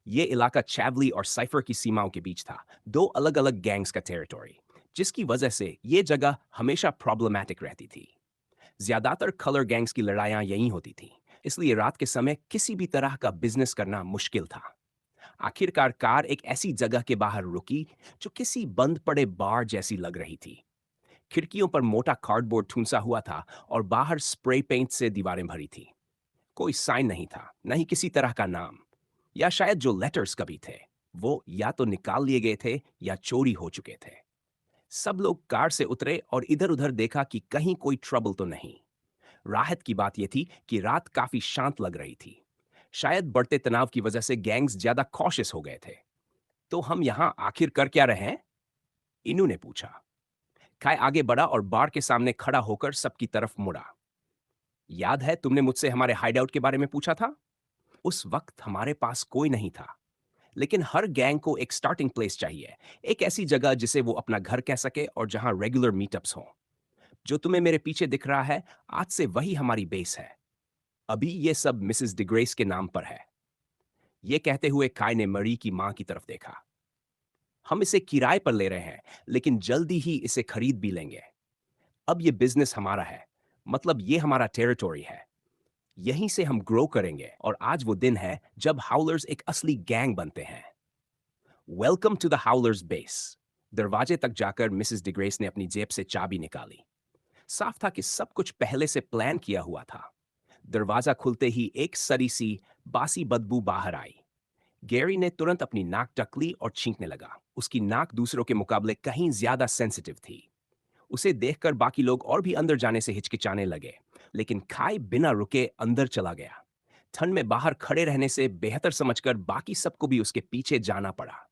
ये इलाका चैवली और साइफर की सीमाओं के बीच था, दो अलग-अलग गैंग्स का टेरिटरी, जिसकी वजह से ये जगह हमेशा प्रॉब्लमैटिक रहती थी। ज्यादातर कलर गैंग्स की लड़ाइयां यहीं होती थी, इसलिए रात के समय किसी भी तरह का बिजनेस करना मुश्किल था। आखिरकार कार एक ऐसी जगह के बाहर रुकी जो किसी बंद पड़े बार जैसी लग रही थी। खिड़कियों पर मोटा कार्डबोर्ड ठूंसा हुआ था और बाहर स्प्रे पेंट से दीवारें भरी थी। कोई साइन नहीं था, न ही किसी तरह का नाम, या शायद जो लेटर्स कभी थे, वो या तो निकाल लिए गए थे या चोरी हो चुके थे। सब लोग कार से उतरे और इधर-उधर देखा कि कहीं कोई ट्रबल तो नहीं। राहत की बात यह थी कि रात काफी शांत लग रही थी। शायद बढ़ते तनाव की वजह से गैंग्स ज्यादा कॉशियस हो गए थे। तो हम यहाँ आखिर कर क्या रहे हैं? इनू ने पूछा। काय आगे बढ़ा और बार के सामने खड़ा होकर सबकी तरफ मुड़ा। याद है तुमने मुझसे हमारे हाइडआउट के बारे में पूछा था? उस वक्त हमारे पास कोई नहीं था, लेकिन हर गैंग को एक स्टार्टिंग प्लेस चाहिए, एक ऐसी जगह जिसे वो अपना घर कह सके और जहां रेगुलर मीटअप्स हों। जो तुम्हें मेरे पीछे दिख रहा है, आज से वही हमारी बेस है। अभी ये सब मिसेस डिग्रेस के नाम पर है। ये कहते हुए काय ने मरी की मां की तरफ देखा। हम इसे किराए पर ले रहे हैं, लेकिन जल्दी ही इसे खरीद भी लेंगे। अब ये बिजनेस हमारा है, मतलब ये हमारा टेरिटोरी है। यहीं से हम ग्रो करेंगे और आज वो दिन है जब हाउलर्स एक असली गैंग बनते हैं। Welcome to the howlers base. दरवाजे तक जाकर मिसेस डिग्रेस ने अपनी जेब से चाबी निकाली। साफ था कि सब कुछ पहले से प्लान किया हुआ था। दरवाजा खुलते ही एक सड़ी सी बासी बदबू बाहर आई। गैरी ने तुरंत अपनी नाक ढक ली और छींकने लगा। उसकी नाक दूसरों के मुकाबले कहीं ज्यादा सेंसिटिव थी। उसे देखकर बाकी लोग और भी अंदर जाने से हिचकिचाने लगे, लेकिन खाई बिना रुके अंदर चला गया। ठंड में बाहर खड़े रहने से बेहतर समझकर बाकी सबको भी उसके पीछे जाना पड़ा।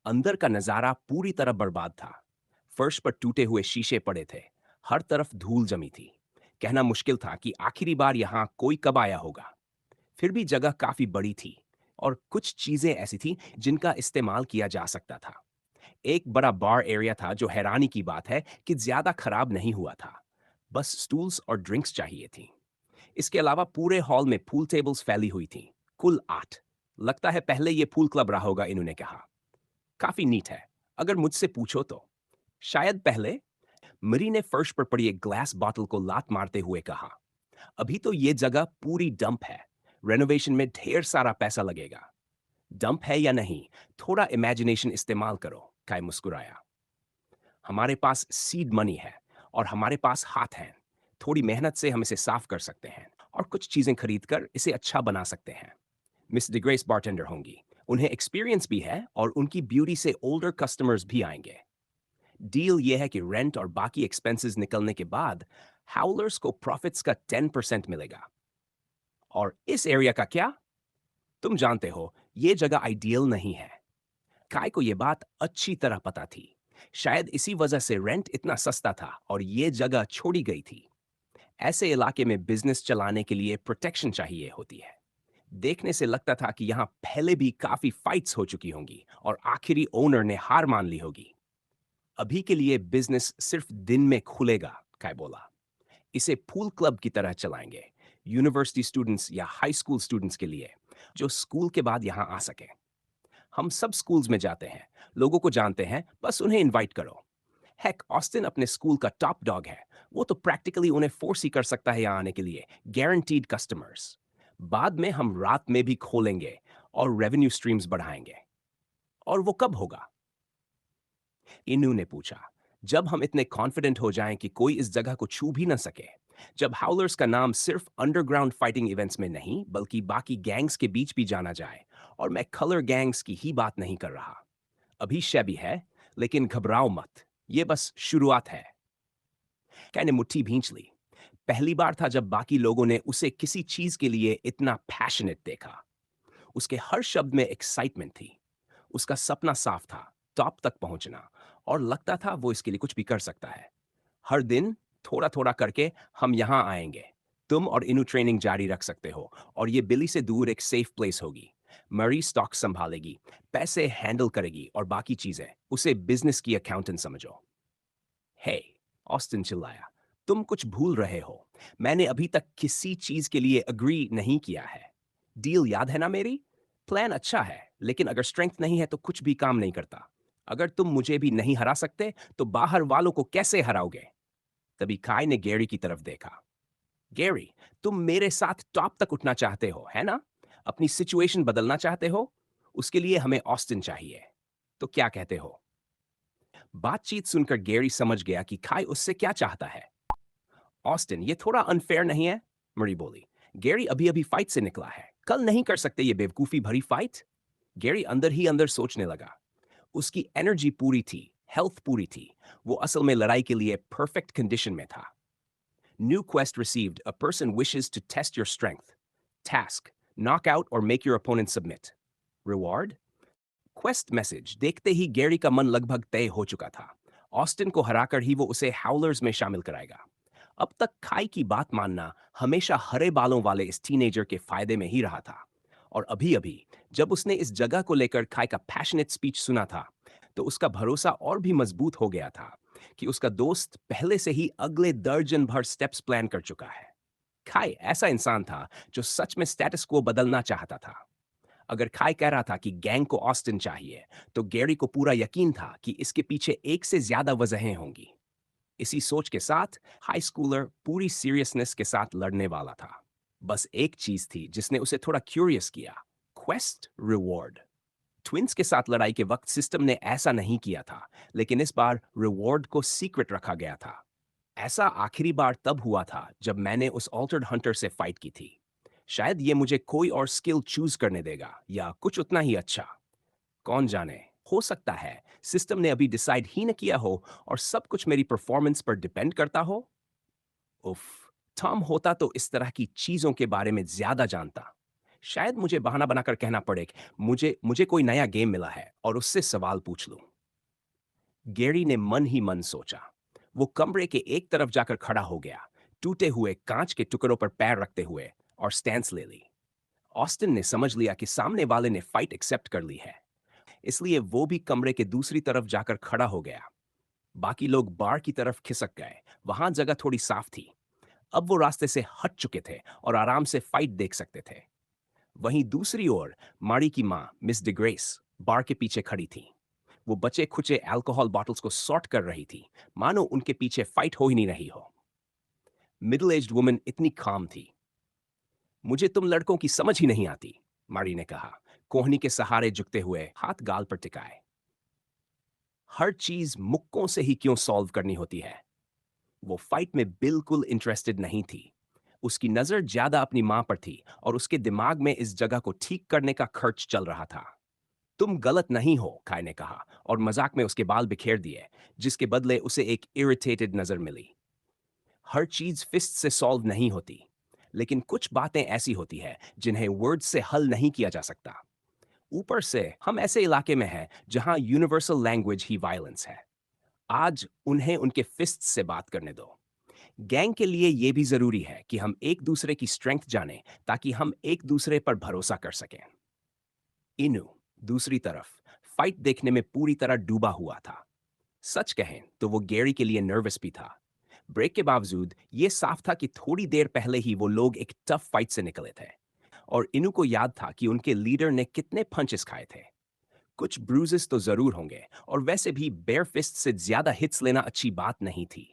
अंदर का नजारा पूरी तरह बर्बाद था। फर्श पर टूटे हुए शीशे पड़े थे। हर तरफ धूल जमी थी। कहना मुश्किल था कि आखिरी बार यहां कोई कब आया होगा। फिर भी जगह काफी बड़ी थी और कुछ चीजें ऐसी थीं जिनका इस्तेमाल किया जा सकता था। एक बड़ा बार एरिया था जो हैरानी की बात है कि ज्यादा खराब नहीं हुआ था। बस स्टूल्स और ड्रिंक्स चाहिए थी। इसके अलावा पूरे हॉल में पूल टेबल्स फैली हुई थीं, कुल 8। लगता है पहले ये पूल क्लब रहा होगा, इन्होंने कहा। काफी नीट है, अगर मुझसे पूछो तो। शायद पहले। मरी ने फर्श पर पड़ी एक ग्लास बॉटल को लात मारते हुए कहा। अभी तो ये जगह पूरी डंप है। रेनोवेशन में ढेर सारा पैसा लगेगा। डंप है या नहीं, थोड़ा इमेजिनेशन इस्तेमाल करो, काय मुस्कुराया। हमारे पास सीड मनी है और हमारे पास हाथ हैं। थोड़ी मेहनत से हम इसे साफ कर सकते हैं और कुछ चीजें खरीद कर इसे अच्छा बना सकते हैं। मिस डिग्रेस बारटेंडर होंगी, उन्हें एक्सपीरियंस भी है और उनकी ब्यूटी से ओल्डर कस्टमर्स भी आएंगे। डील यह है कि रेंट और बाकी एक्सपेंसेस निकलने के बाद हाउलर्स को प्रॉफिट्स का 10% मिलेगा। और इस एरिया का क्या? तुम जानते हो, ये जगह आइडियल नहीं है। काय को यह बात अच्छी तरह पता थी। शायद इसी वजह से रेंट इतना सस्ता था और ये जगह छोड़ी गई थी। ऐसे इलाके में बिजनेस चलाने के लिए प्रोटेक्शन चाहिए होती है। देखने से लगता था कि यहाँ पहले भी काफी फाइट्स हो चुकी होंगी और आखिरी ओनर ने हार मान ली होगी। अभी के लिए बिजनेस सिर्फ दिन में खुलेगा, काय बोला। इसे पूल क्लब की तरह चलाएंगे, यूनिवर्सिटी स्टूडेंट्स या हाई स्कूल स्टूडेंट्स के लिए, जो स्कूल के बाद यहाँ आ सके। हम सब स्कूल्स में जाते हैं, लोगों को जानते हैं, बस उन्हें इनवाइट करो। हेक, ऑस्टिन अपने स्कूल का टॉप डॉग है। वो तो प्रैक्टिकली उन्हें फोर्स ही कर सकता है यहाँ आने के लिए। Guaranteed customers. बाद में हम रात में भी खोलेंगे और रेवेन्यू स्ट्रीम्स बढ़ाएंगे। और वो कब होगा? इनू ने पूछा। जब हम इतने कॉन्फिडेंट हो जाएं कि कोई इस जगह को छू भी ना सके। जब हाउलर्स का नाम सिर्फ अंडरग्राउंड फाइटिंग इवेंट्स में नहीं, बल्कि बाकी गैंग्स के बीच भी जाना जाए। और मैं कलर गैंग्स की ही बात नहीं कर रहा। अभी शैबी है, लेकिन घबराओ मत, ये बस शुरुआत है। कैने मुट्ठी भींच ली। पहली बार था जब बाकी लोगों ने उसे किसी चीज के लिए इतना पैशनेट देखा। उसके हर शब्द में एक्साइटमेंट थी। उसका सपना साफ था, टॉप तक पहुंचना, और लगता था वो इसके लिए कुछ भी कर सकता है। हर दिन थोड़ा थोड़ा करके हम यहाँ आएंगे। तुम और इनू ट्रेनिंग जारी रख सकते हो और ये बिली से दूर एक सेफ प्लेस होगी। मरी स्टॉक संभालेगी, पैसे हैंडल करेगी और बाकी चीजें उसे बिजनेस की अकाउंटेंट समझो। हे, ऑस्टिन चिल्लाया, तुम कुछ भूल रहे हो। मैंने अभी तक किसी चीज के लिए अग्री नहीं किया है। डील याद है ना मेरी? प्लान अच्छा है, लेकिन अगर स्ट्रेंथ नहीं है तो कुछ भी काम नहीं करता। अगर तुम मुझे भी नहीं हरा सकते तो बाहर वालों को कैसे हराओगे? तभी काई ने गैरी की तरफ देखा। गैरी, तुम मेरे साथ टॉप तक उठना चाहते हो, है ना? अपनी सिचुएशन बदलना चाहते हो? उसके लिए हमें ऑस्टिन चाहिए। तो क्या कहते हो? बातचीत सुनकर गैरी समझ गया कि काई उससे क्या चाहता है। ऑस्टिन, ये थोड़ा अनफेयर नहीं है? मरी बोली। गैरी अभी अभी फाइट से निकला है, कल नहीं कर सकते ये बेवकूफी भरी फाइट। गैरी अंदर ही अंदर सोचने लगा। उसकी एनर्जी पूरी थी, हेल्थ पूरी थी। वो असल में लड़ाई के लिए परफेक्ट कंडीशन में था। New quest received. A person wishes to test your strength. Task: knock out or make your opponent submit. Reward: quest message देखते ही गैरी का मन लगभग तय हो चुका था। ऑस्टिन को हराकर ही वो उसे हाउलर्स में शामिल कराएगा। अब तक खाई की बात मानना हमेशा हरे बालों वाले इस टीनेजर के फायदे में ही रहा था। और अभी अभी जब उसने इस जगह को लेकर खाई का पैशनेट स्पीच सुना था, तो उसका भरोसा और भी मजबूत हो गया था कि उसका दोस्त पहले से ही अगले दर्जन भर स्टेप्स प्लान कर चुका है। खाई ऐसा इंसान था जो सच में स्टेटस को बदलना चाहता था। अगर खाई कह रहा था कि गैंग को ऑस्टिन चाहिए, तो गैरी को पूरा यकीन था कि इसके पीछे एक से ज्यादा वजहें होंगी। इसी सोच के साथ हाई स्कूलर पूरी सीरियसनेस के साथ लड़ने वाला था। बस एक चीज थी जिसने उसे थोड़ा क्यूरियस किया: क्वेस्ट रिवॉर्ड। ट्विंस के साथ लड़ाई के वक्त सिस्टम ने ऐसा नहीं किया था, लेकिन इस बार रिवॉर्ड को सीक्रेट रखा गया था। ऐसा आखिरी बार तब हुआ था जब मैंने उस ऑल्टर्ड हंटर से फाइट की थी। शायद ये मुझे कोई और स्किल चूज करने देगा या कुछ उतना ही अच्छा। कौन जाने, हो सकता है सिस्टम ने अभी डिसाइड ही न किया हो और सब कुछ मेरी परफॉर्मेंस पर डिपेंड करता हो। उफ, टॉम होता तो इस तरह की चीजों के बारे में ज्यादा जानता। शायद मुझे बहाना बनाकर कहना पड़े कि मुझे मुझे कोई नया गेम मिला है और उससे सवाल पूछ लूं। गैरी ने मन ही मन सोचा। वो कमरे के एक तरफ जाकर खड़ा हो गया, टूटे हुए कांच के टुकड़ों पर पैर रखते हुए, और स्टैंस ले ली। ऑस्टिन ने समझ लिया कि सामने वाले ने फाइट एक्सेप्ट कर ली है, इसलिए वो भी कमरे के दूसरी तरफ जाकर खड़ा हो गया। बाकी लोग बार की तरफ खिसक गए, वहां जगह थोड़ी साफ थी। अब वो रास्ते से हट चुके थे और आराम से फाइट देख सकते थे। वहीं दूसरी ओर मारी की माँ मिस डिग्रेस बार के पीछे खड़ी थी। वो बचे खुचे अल्कोहल बॉटल्स को सॉर्ट कर रही थी, मानो उनके पीछे फाइट हो ही नहीं रही हो। मिडिल एज्ड वुमन इतनी काम थी। मुझे तुम लड़कों की समझ ही नहीं आती, मारी ने कहा, कोहनी के सहारे झुकते हुए हाथ गाल पर टिकाए। हर चीज मुक्कों से ही क्यों सॉल्व करनी होती है? वो फाइट में बिल्कुल इंटरेस्टेड नहीं थी। उसकी नजर ज्यादा अपनी मां पर थी और उसके दिमाग में इस जगह को ठीक करने का खर्च चल रहा था। तुम गलत नहीं हो, खाई ने कहा और मजाक में उसके बाल बिखेर दिए, जिसके बदले उसे एक इरिटेटेड नजर मिली। हर चीज फिस्ट से सॉल्व नहीं होती, लेकिन कुछ बातें ऐसी होती है जिन्हें वर्ड से हल नहीं किया जा सकता। ऊपर से हम ऐसे इलाके में हैं जहां यूनिवर्सल लैंग्वेज ही वायलेंस है। आज उन्हें उनके फिस्ट से बात करने दो। गैंग के लिए यह भी जरूरी है कि हम एक दूसरे की स्ट्रेंथ जानें, ताकि हम एक दूसरे पर भरोसा कर सकें। इनु दूसरी तरफ फाइट देखने में पूरी तरह डूबा हुआ था। सच कहें तो वो गैरी के लिए नर्वस भी था। ब्रेक के बावजूद ये साफ था कि थोड़ी देर पहले ही वो लोग एक टफ फाइट से निकले थे, और इनु को याद था कि उनके लीडर ने कितने पंचेस खाए थे। कुछ ब्रूजेस तो जरूर होंगे, और वैसे भी बेयर फिस्ट से ज्यादा हिट्स लेना अच्छी बात नहीं थी।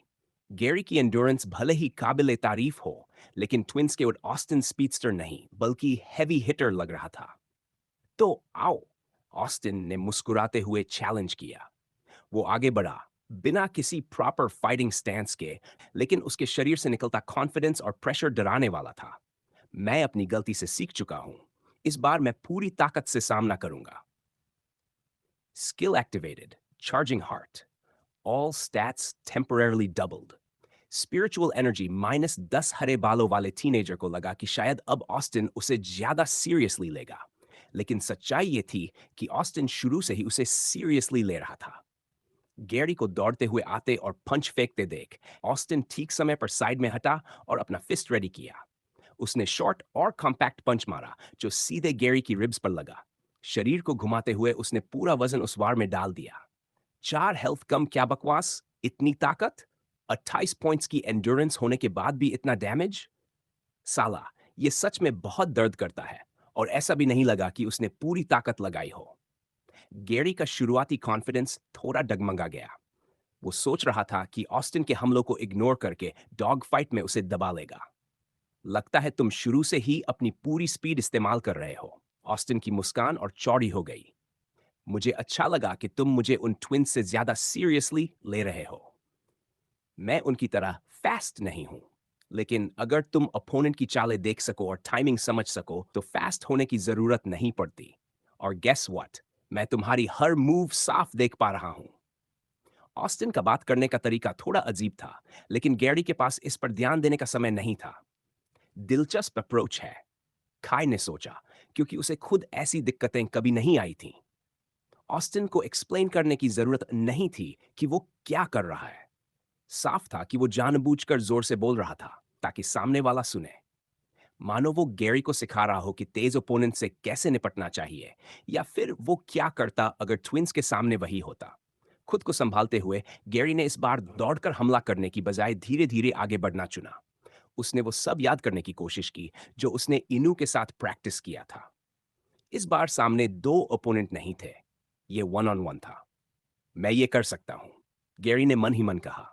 गैरी की एंड्योरेंस भले ही काबिले तारीफ हो, लेकिन ट्विंस के ऑस्टिन स्पीडस्टर नहीं बल्कि हैवी हिटर लग रहा था। तो आओ, ऑस्टिन ने मुस्कुराते हुए चैलेंज किया। वो आगे बढ़ा, बिना किसी प्रॉपर फाइटिंग स्टैंस के, लेकिन उसके शरीर से निकलता कॉन्फिडेंस और प्रेशर डराने वाला था। मैं अपनी गलती से सीख चुका हूं, इस बार मैं पूरी ताकत से सामना करूंगा। Skill activated, charging heart. All stats temporarily doubled. Spiritual energy -10 हरे बालों वाले टीनेजर को लगा कि शायद अब ऑस्टिन उसे ज्यादा सीरियसली लेगा, लेकिन सच्चाई ये थी कि ऑस्टिन शुरू से ही उसे सीरियसली ले रहा था। गैरी को दौड़ते हुए आते और पंच फेंकते देख ऑस्टिन ठीक समय पर साइड में हटा और अपना फिस्ट रेडी किया। उसने शॉर्ट और कॉम्पैक्ट पंच मारा जो सीधे गैरी की रिब्स पर लगा। शरीर को घुमाते हुए उसने पूरा वजन उस वार में डाल दिया। 4 हेल्थ कम क्या बकवास, इतनी ताकत, 28 पॉइंट्स की एंड्योरेंस होने के बाद भी इतना डैमेज। साला, ये सच में बहुत दर्द करता है और ऐसा भी नहीं लगा कि उसने पूरी ताकत लगाई हो। गैरी का शुरुआती कॉन्फिडेंस थोड़ा डगमगा गया। वो सोच रहा था कि ऑस्टिन के हमलों को इग्नोर करके डॉग फाइट में उसे दबा लेगा। लगता है तुम शुरू से ही अपनी पूरी स्पीड इस्तेमाल कर रहे हो। ऑस्टिन की मुस्कान और चौड़ी हो गई। मुझे अच्छा लगा कि तुम मुझे उन ट्विंस से ज्यादा सीरियसली ले रहे हो। मैं उनकी तरह फास्ट नहीं हूं, लेकिन अगर तुम अपोनेंट की चालें देख सको और टाइमिंग समझ सको तो फास्ट होने की जरूरत नहीं पड़ती। और गेस व्हाट, मैं तुम्हारी हर मूव साफ देख पा रहा हूं। ऑस्टिन का बात करने का तरीका थोड़ा अजीब था, लेकिन गैरी के पास इस पर ध्यान देने का समय नहीं था। दिलचस्प अप्रोच है, खाई ने सोचा, क्योंकि उसे खुद ऐसी दिक्कतें कभी नहीं आई थीं। ऑस्टिन को एक्सप्लेन करने की जरूरत नहीं थी कि वो क्या कर रहा है। साफ था कि वो जानबूझकर जोर से बोल रहा था ताकि सामने वाला सुने। मानो वो गैरी को सिखा रहा हो कि तेज ओपोनेंट से कैसे निपटना चाहिए, या फिर वो क्या करता अगर ट्विंस के सामने वही होता। खुद को संभालते हुए गैरी ने इस बार दौड़कर हमला करने की बजाय धीरे धीरे आगे बढ़ना चुना। उसने वो सब याद करने की कोशिश की जो उसने इनू के साथ प्रैक्टिस किया था। इस बार सामने दो ओपोनेंट नहीं थे, ये वन ऑन वन था। मैं ये कर सकता हूं, गैरी ने मन ही मन कहा।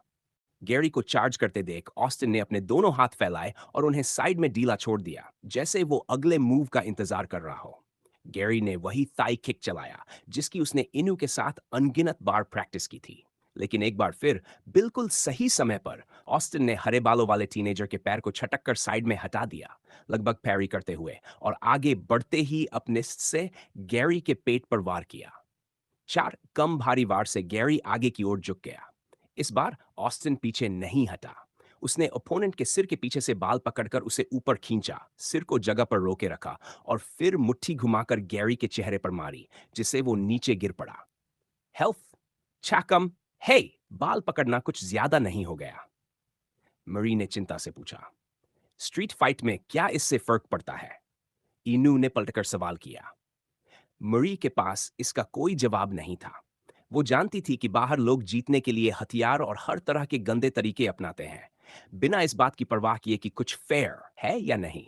गैरी को चार्ज करते देख ऑस्टिन ने अपने दोनों हाथ फैलाए और उन्हें साइड में ढीला छोड़ दिया, जैसे वो अगले मूव का इंतजार कर रहा हो। गैरी ने वही थाई किक चलाया जिसकी उसने इनू के साथ अनगिनत बार प्रैक्टिस की थी। लेकिन एक बार फिर बिल्कुल सही समय पर ऑस्टिन ने हरे बालों वाले टीनेजर के पैर को छटक कर साइड में हटा दिया, लगभग पैरी करते हुए, और आगे बढ़ते ही अपने से गैरी के पेट पर वार किया। 4 कम भारी वार से गैरी आगे की ओर झुक गया। इस बार ऑस्टिन पीछे नहीं हटा। उसने ओपोनेंट के सिर के पीछे से बाल पकड़कर उसे ऊपर खींचा, सिर को जगह पर रोके रखा और फिर मुट्ठी घुमाकर गैरी के चेहरे पर मारी, जिससे वो नीचे गिर पड़ा। हेल्थ छाकम, हे, बाल पकड़ना कुछ ज्यादा नहीं हो गया? मरी ने चिंता से पूछा। स्ट्रीट फाइट में क्या इससे फर्क पड़ता है? इनू ने पलटकर सवाल किया। मरी के पास इसका कोई जवाब नहीं था। वो जानती थी कि बाहर लोग जीतने के लिए हथियार और हर तरह के गंदे तरीके अपनाते हैं, बिना इस बात की परवाह किए कि कुछ फेयर है या नहीं।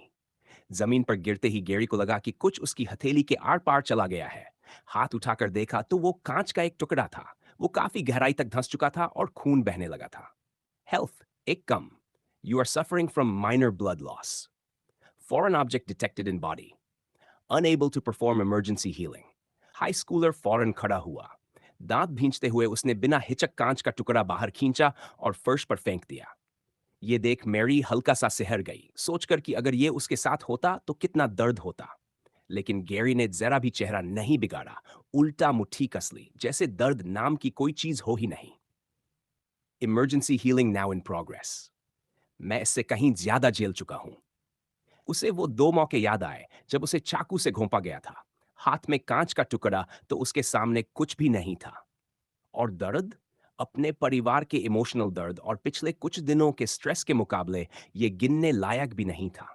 जमीन पर गिरते ही गैरी को लगा कि कुछ उसकी हथेली के आर पार चला गया है। हाथ उठाकर देखा तो वो कांच का एक टुकड़ा था। वो काफी गहराई तक धंस चुका था और खून बहने लगा था। हेल्थ एक कम। You are suffering from minor blood loss. Foreign object detected in body. unable to perform emergency healing. High schooler फौरन खड़ा हुआ। दांत भींचते हुए उसने बिना हिचक कांच का टुकड़ा बाहर खींचा और फर्श पर फेंक दिया। ये देख मैरी हल्का सा सिहर गई, सोचकर कि अगर ये उसके साथ होता तो कितना दर्द होता। लेकिन गैरी ने जरा भी चेहरा नहीं बिगाड़ा, उल्टा मुट्ठी कस ली, जैसे दर्द नाम की कोई चीज हो ही नहीं। Emergency healing now in progress. मैं इससे कहीं ज्यादा झेल चुका हूं। उसे वो 2 मौके याद आए जब उसे चाकू से घोंपा गया था। हाथ में कांच का टुकड़ा तो उसके सामने कुछ भी नहीं था। और दर्द? अपने परिवार के इमोशनल दर्द और पिछले कुछ दिनों के स्ट्रेस के मुकाबले ये गिनने लायक भी नहीं था।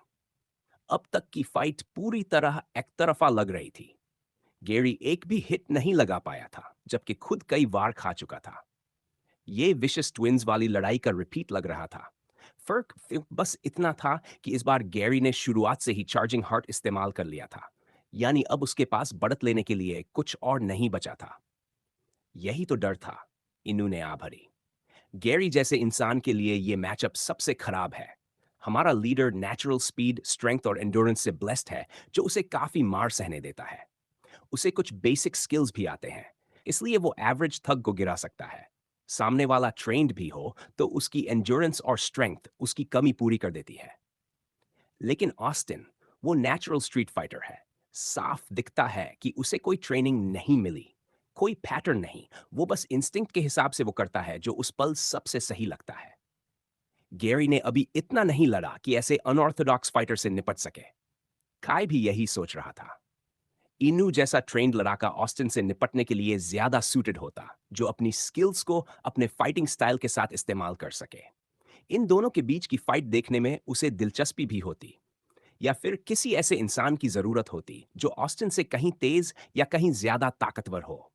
अब तक की फाइट पूरी तरह एकतरफा लग रही थी। गैरी एक भी हिट नहीं लगा पाया था, जबकि खुद कई वार खा चुका था। ये विशेष ट्विंस वाली लड़ाई का रिपीट लग रहा था। फर्क बस इतना था कि इस बार गैरी ने शुरुआत से ही चार्जिंग हार्ट इस्तेमाल कर लिया था, यानी अब उसके पास बढ़त लेने के लिए कुछ और नहीं बचा था। यही तो डर था, इनू ने आ भरी। गैरी जैसे इंसान के लिए ये मैचअप सबसे खराब है। हमारा लीडर नेचुरल स्पीड, स्ट्रेंथ और एंडोरेंस से ब्लेस्ड है, जो उसे काफी मार सहने देता है। उसे कुछ बेसिक स्किल्स भी आते हैं, इसलिए वो एवरेज थग को गिरा सकता है। सामने वाला ट्रेन्ड भी हो तो उसकी एंड्योरेंस और स्ट्रेंथ उसकी कमी पूरी कर देती है। लेकिन ऑस्टिन, वो नेचुरल स्ट्रीट फाइटर है। साफ दिखता है कि उसे कोई ट्रेनिंग नहीं मिली, कोई पैटर्न नहीं। वो बस इंस्टिंक्ट के हिसाब से वो करता है जो उस पल सबसे सही लगता है। गैरी ने अभी इतना नहीं लड़ा कि ऐसे अनऑर्थोडॉक्स फाइटर से निपट सके। काय भी यही सोच रहा था। इनू जैसा ट्रेंड लड़ाका ऑस्टिन से निपटने के लिए ज्यादा सूटेड होता, जो अपनी स्किल्स को अपने फाइटिंग स्टाइल के साथ इस्तेमाल कर सके। इन दोनों के बीच की फाइट देखने में उसे दिलचस्पी भी होती, या फिर किसी ऐसे इंसान की जरूरत होती जो ऑस्टिन से कहीं तेज या कहीं ज्यादा ताकतवर हो।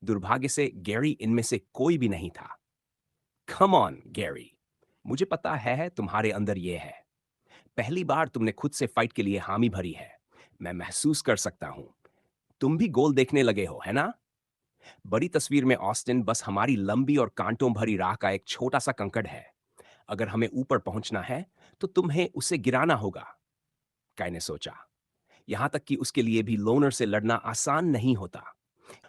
दुर्भाग्य से गैरी इनमें से कोई भी नहीं था। कम ऑन गैरी, मुझे पता है तुम्हारे अंदर ये है। पहली बार तुमने खुद से फाइट के लिए हामी भरी है। मैं महसूस कर सकता हूं। तुम भी गोल देखने लगे हो, है ना? बड़ी तस्वीर में ऑस्टिन बस हमारी लंबी और कांटों भरी राह का एक छोटा सा कंकड़ है। अगर हमें ऊपर पहुंचना है तो तुम्हें उसे गिराना होगा, काई ने सोचा। यहां तक कि उसके लिए भी लोनर से लड़ना आसान नहीं होता,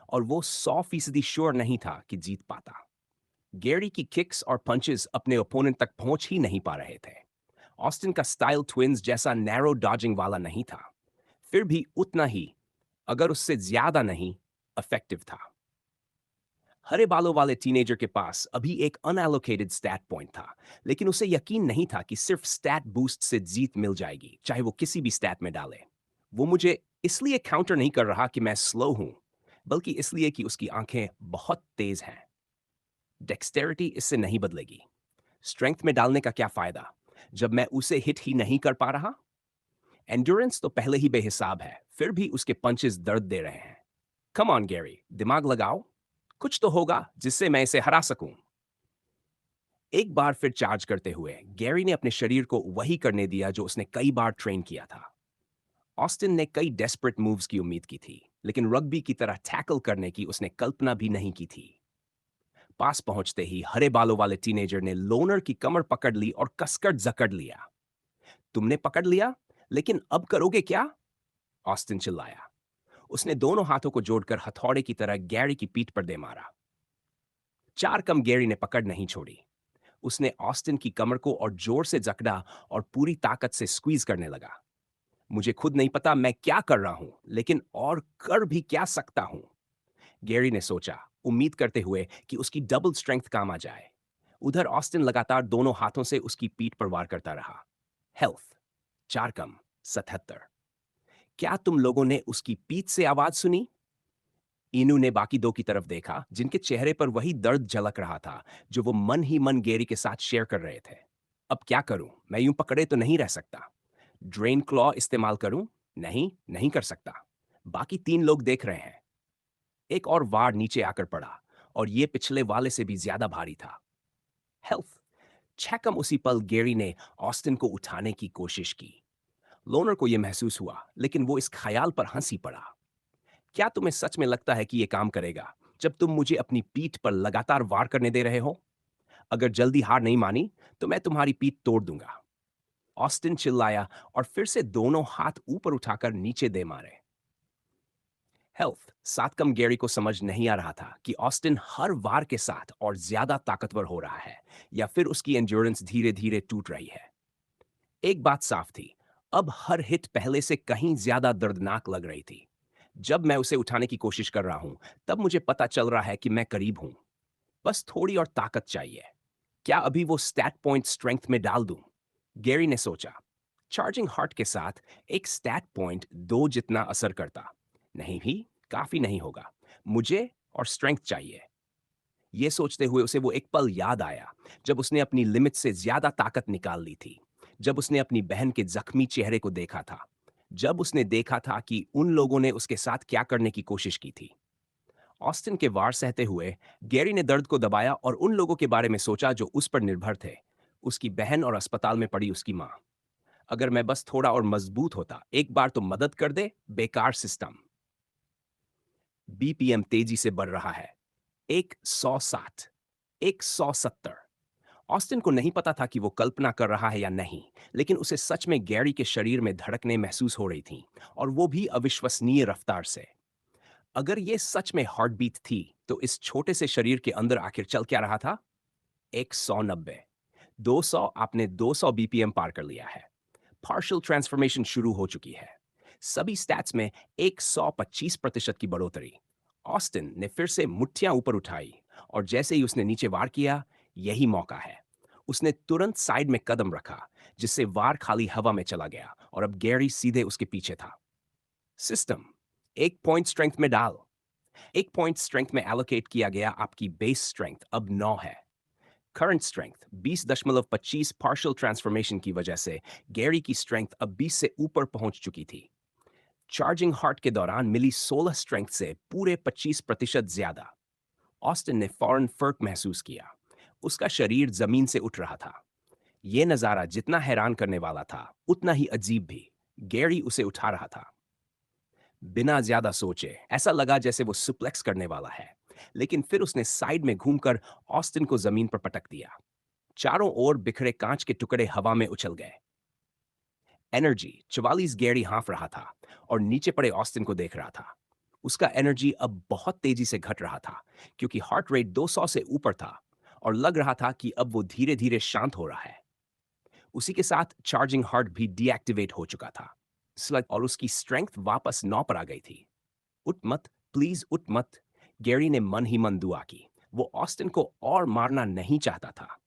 और वो 100% श्योर नहीं था कि जीत पाता। गैरी की किक्स और पंचेस अपने ओपोनेंट तक पहुंच ही नहीं पा रहे थे। ऑस्टिन का स्टाइल ट्विंस जैसा नैरो डॉजिंग वाला नहीं था, फिर भी उतना ही, अगर उससे ज्यादा नहीं, इफेक्टिव था। हरे बालों वाले टीनेजर के पास अभी एक अनएलोकेटेड स्टैट पॉइंट था, लेकिन उसे यकीन नहीं था कि सिर्फ स्टैट बूस्ट से जीत मिल जाएगी, चाहे वो किसी भी स्टैट में डाले। वो मुझे इसलिए काउंटर नहीं कर रहा कि मैं स्लो हूं, बल्कि इसलिए कि उसकी आंखें बहुत तेज हैं। डेक्सटेरिटी इससे नहीं बदलेगी। स्ट्रेंथ में डालने का क्या फायदा जब मैं उसे हिट ही नहीं कर पा रहा? एंड्योरेंस तो पहले ही बेहिसाब है, फिर भी उसके पंचेस दर्द दे रहे हैं। कम ऑन गैरी, दिमाग लगाओ। कुछ तो होगा जिससे मैं इसे हरा सकूं। एक बार फिर चार्ज करते हुए गैरी ने अपने शरीर को वही करने दिया जो उसने कई बार ट्रेन किया था। ऑस्टिन ने कई डेस्परेट मूव्स की उम्मीद की थी, लेकिन रग्बी की तरह टैकल करने की उसने कल्पना भी नहीं की थी। पास पहुंचते ही हरे बालों वाले टीनेजर ने लोनर की कमर पकड़ ली और कसकर जकड़ लिया। तुमने पकड़ लिया, लेकिन अब करोगे क्या? ऑस्टिन चिल्लाया। उसने दोनों हाथों को जोड़कर हथौड़े की तरह गैरी की पीठ पर दे मारा। चार कम गैरी ने पकड़ नहीं छोड़ी। उसने ऑस्टिन की कमर को और जोर से जकड़ा और पूरी ताकत से स्क्वीज करने लगा। मुझे खुद नहीं पता मैं क्या कर रहा हूं, लेकिन और कर भी क्या सकता हूं? गैरी ने सोचा, उम्मीद करते हुए कि उसकी डबल स्ट्रेंथ काम आ जाए। उधर ऑस्टिन लगातार दोनों हाथों से उसकी पीठ पर वार करता रहा। हेल्थ, चार कम, 77। क्या तुम लोगों ने उसकी पीठ से आवाज सुनी? इनू ने बाकी दो की तरफ देखा, जिनके चेहरे पर वही दर्द झलक रहा था जो वो मन ही मन गेरी के साथ शेयर कर रहे थे। अब क्या करूं? मैं यूं पकड़े तो नहीं रह सकता। ड्रेन क्लॉ इस्तेमाल करूं? नहीं, नहीं कर सकता। बाकी तीन लोग देख रहे हैं। एक और वार नीचे आकर पड़ा, और ये पिछले वाले से भी ज्यादा भारी था। हेल्थ, छकम उसी पल गेरी ने ऑस्टिन को उठाने की कोशिश की। लोनर को यह महसूस हुआ, लेकिन वो इस ख्याल पर हंसी पड़ा। क्या तुम्हें सच में लगता है कि यह काम करेगा जब तुम मुझे अपनी पीठ पर लगातार वार करने दे रहे हो? अगर जल्दी हार नहीं मानी तो मैं तुम्हारी पीठ तोड़ दूंगा। ऑस्टिन चिल्लाया और फिर से दोनों हाथ ऊपर उठाकर नीचे दे मारे। हेल्थ, सातकम गैरी को समझ नहीं आ रहा था कि ऑस्टिन हर वार के साथ और ज्यादा ताकतवर हो रहा है, या फिर उसकी एंड्योरेंस धीरे धीरे टूट रही है। एक बात साफ थी, अब हर हिट पहले से कहीं ज्यादा दर्दनाक लग रही थी। जब मैं उसे उठाने की कोशिश कर रहा हूं, तब मुझे पता चल रहा है कि मैं करीब हूं। बस थोड़ी और ताकत चाहिए। क्या अभी वो स्टैट पॉइंट स्ट्रेंथ में डाल दूं? गैरी ने सोचा। चार्जिंग हार्ट के साथ एक स्टैट पॉइंट दो जितना असर करता नहीं भी काफी नहीं होगा। मुझे और स्ट्रेंथ चाहिए। ये सोचते हुए उसे वो एक पल याद आया जब उसने अपनी लिमिट से ज्यादा ताकत निकाल ली थी। जब उसने अपनी बहन के जख्मी चेहरे को देखा था। जब उसने देखा था कि उन लोगों ने उसके साथ क्या करने की कोशिश की थी। ऑस्टिन के वार सहते हुए गैरी ने दर्द को दबाया और उन लोगों के बारे में सोचा जो उस पर निर्भर थे। उसकी बहन और अस्पताल में पड़ी उसकी मां। अगर मैं बस थोड़ा और मजबूत होता, एक बार तो मदद कर दे। बेकार सिस्टम। बीपीएम तेजी से बढ़ रहा है। 160, 170। ऑस्टिन को नहीं पता था कि वो कल्पना कर रहा है या नहीं, लेकिन उसे सच में गैरी के शरीर में धड़कनें महसूस हो रही थीं, और वो भी अविश्वसनीय रफ्तार से। अगर ये सच में हार्ट बीट थी, तो इस छोटे से शरीर के अंदर आखिर चल क्या रहा था? 190, 200। आपने 200 बीपीएम पार कर लिया है। पार्शियल ट्रांसफॉर्मेशन शुरू हो चुकी है। सभी स्टैट्स में 125% की बढ़ोतरी। ऑस्टिन ने फिर से मुट्ठियां ऊपर उठाई, और जैसे ही उसने नीचे वार किया, यही मौका है। उसने तुरंत साइड में कदम रखा, जिससे वार खाली हवा में चला गया और अब गैरी सीधे उसके पीछे था। सिस्टम एक पॉइंट स्ट्रेंथ में डाल। एक पॉइंट स्ट्रेंथ में एलोकेट किया गया आपकी बेस स्ट्रेंथ अब 9 है। करंट स्ट्रेंथ 20.25 पार्शियल ट्रांसफॉर्मेशन की वजह से गैरी की स्ट्रेंथ अब 20 से ऊपर पहुंच चुकी थी। चार्जिंग हार्ट के दौरान मिली 16 स्ट्रेंथ से पूरे 25% ज्यादा। ऑस्टिन ने फौरन फर्क महसूस किया। उसका शरीर जमीन से उठ रहा था। यह नजारा जितना हैरान करने वाला था उतना ही अजीब भी। गैरी उसे उठा रहा था बिना ज्यादा सोचे। ऐसा लगा जैसे वो सुप्लेक्स करने वाला है, लेकिन फिर उसने साइड में घूमकर ऑस्टिन को जमीन पर पटक दिया। चारों ओर बिखरे कांच के टुकड़े हवा में उछल गए। एनर्जी 44। गैरी हाँफ रहा था और नीचे पड़े ऑस्टिन को देख रहा था। उसका एनर्जी अब बहुत तेजी से घट रहा था क्योंकि हार्ट रेट 200 से ऊपर था और लग रहा था कि अब वो धीरे धीरे शांत हो रहा है। उसी के साथ चार्जिंग हार्ट भी डीएक्टिवेट हो चुका था। और उसकी स्ट्रेंथ वापस 9 पर आ गई थी। उठ मत, प्लीज उठ मत। गैरी ने मन ही मन दुआ की। वो ऑस्टिन को और मारना नहीं चाहता था।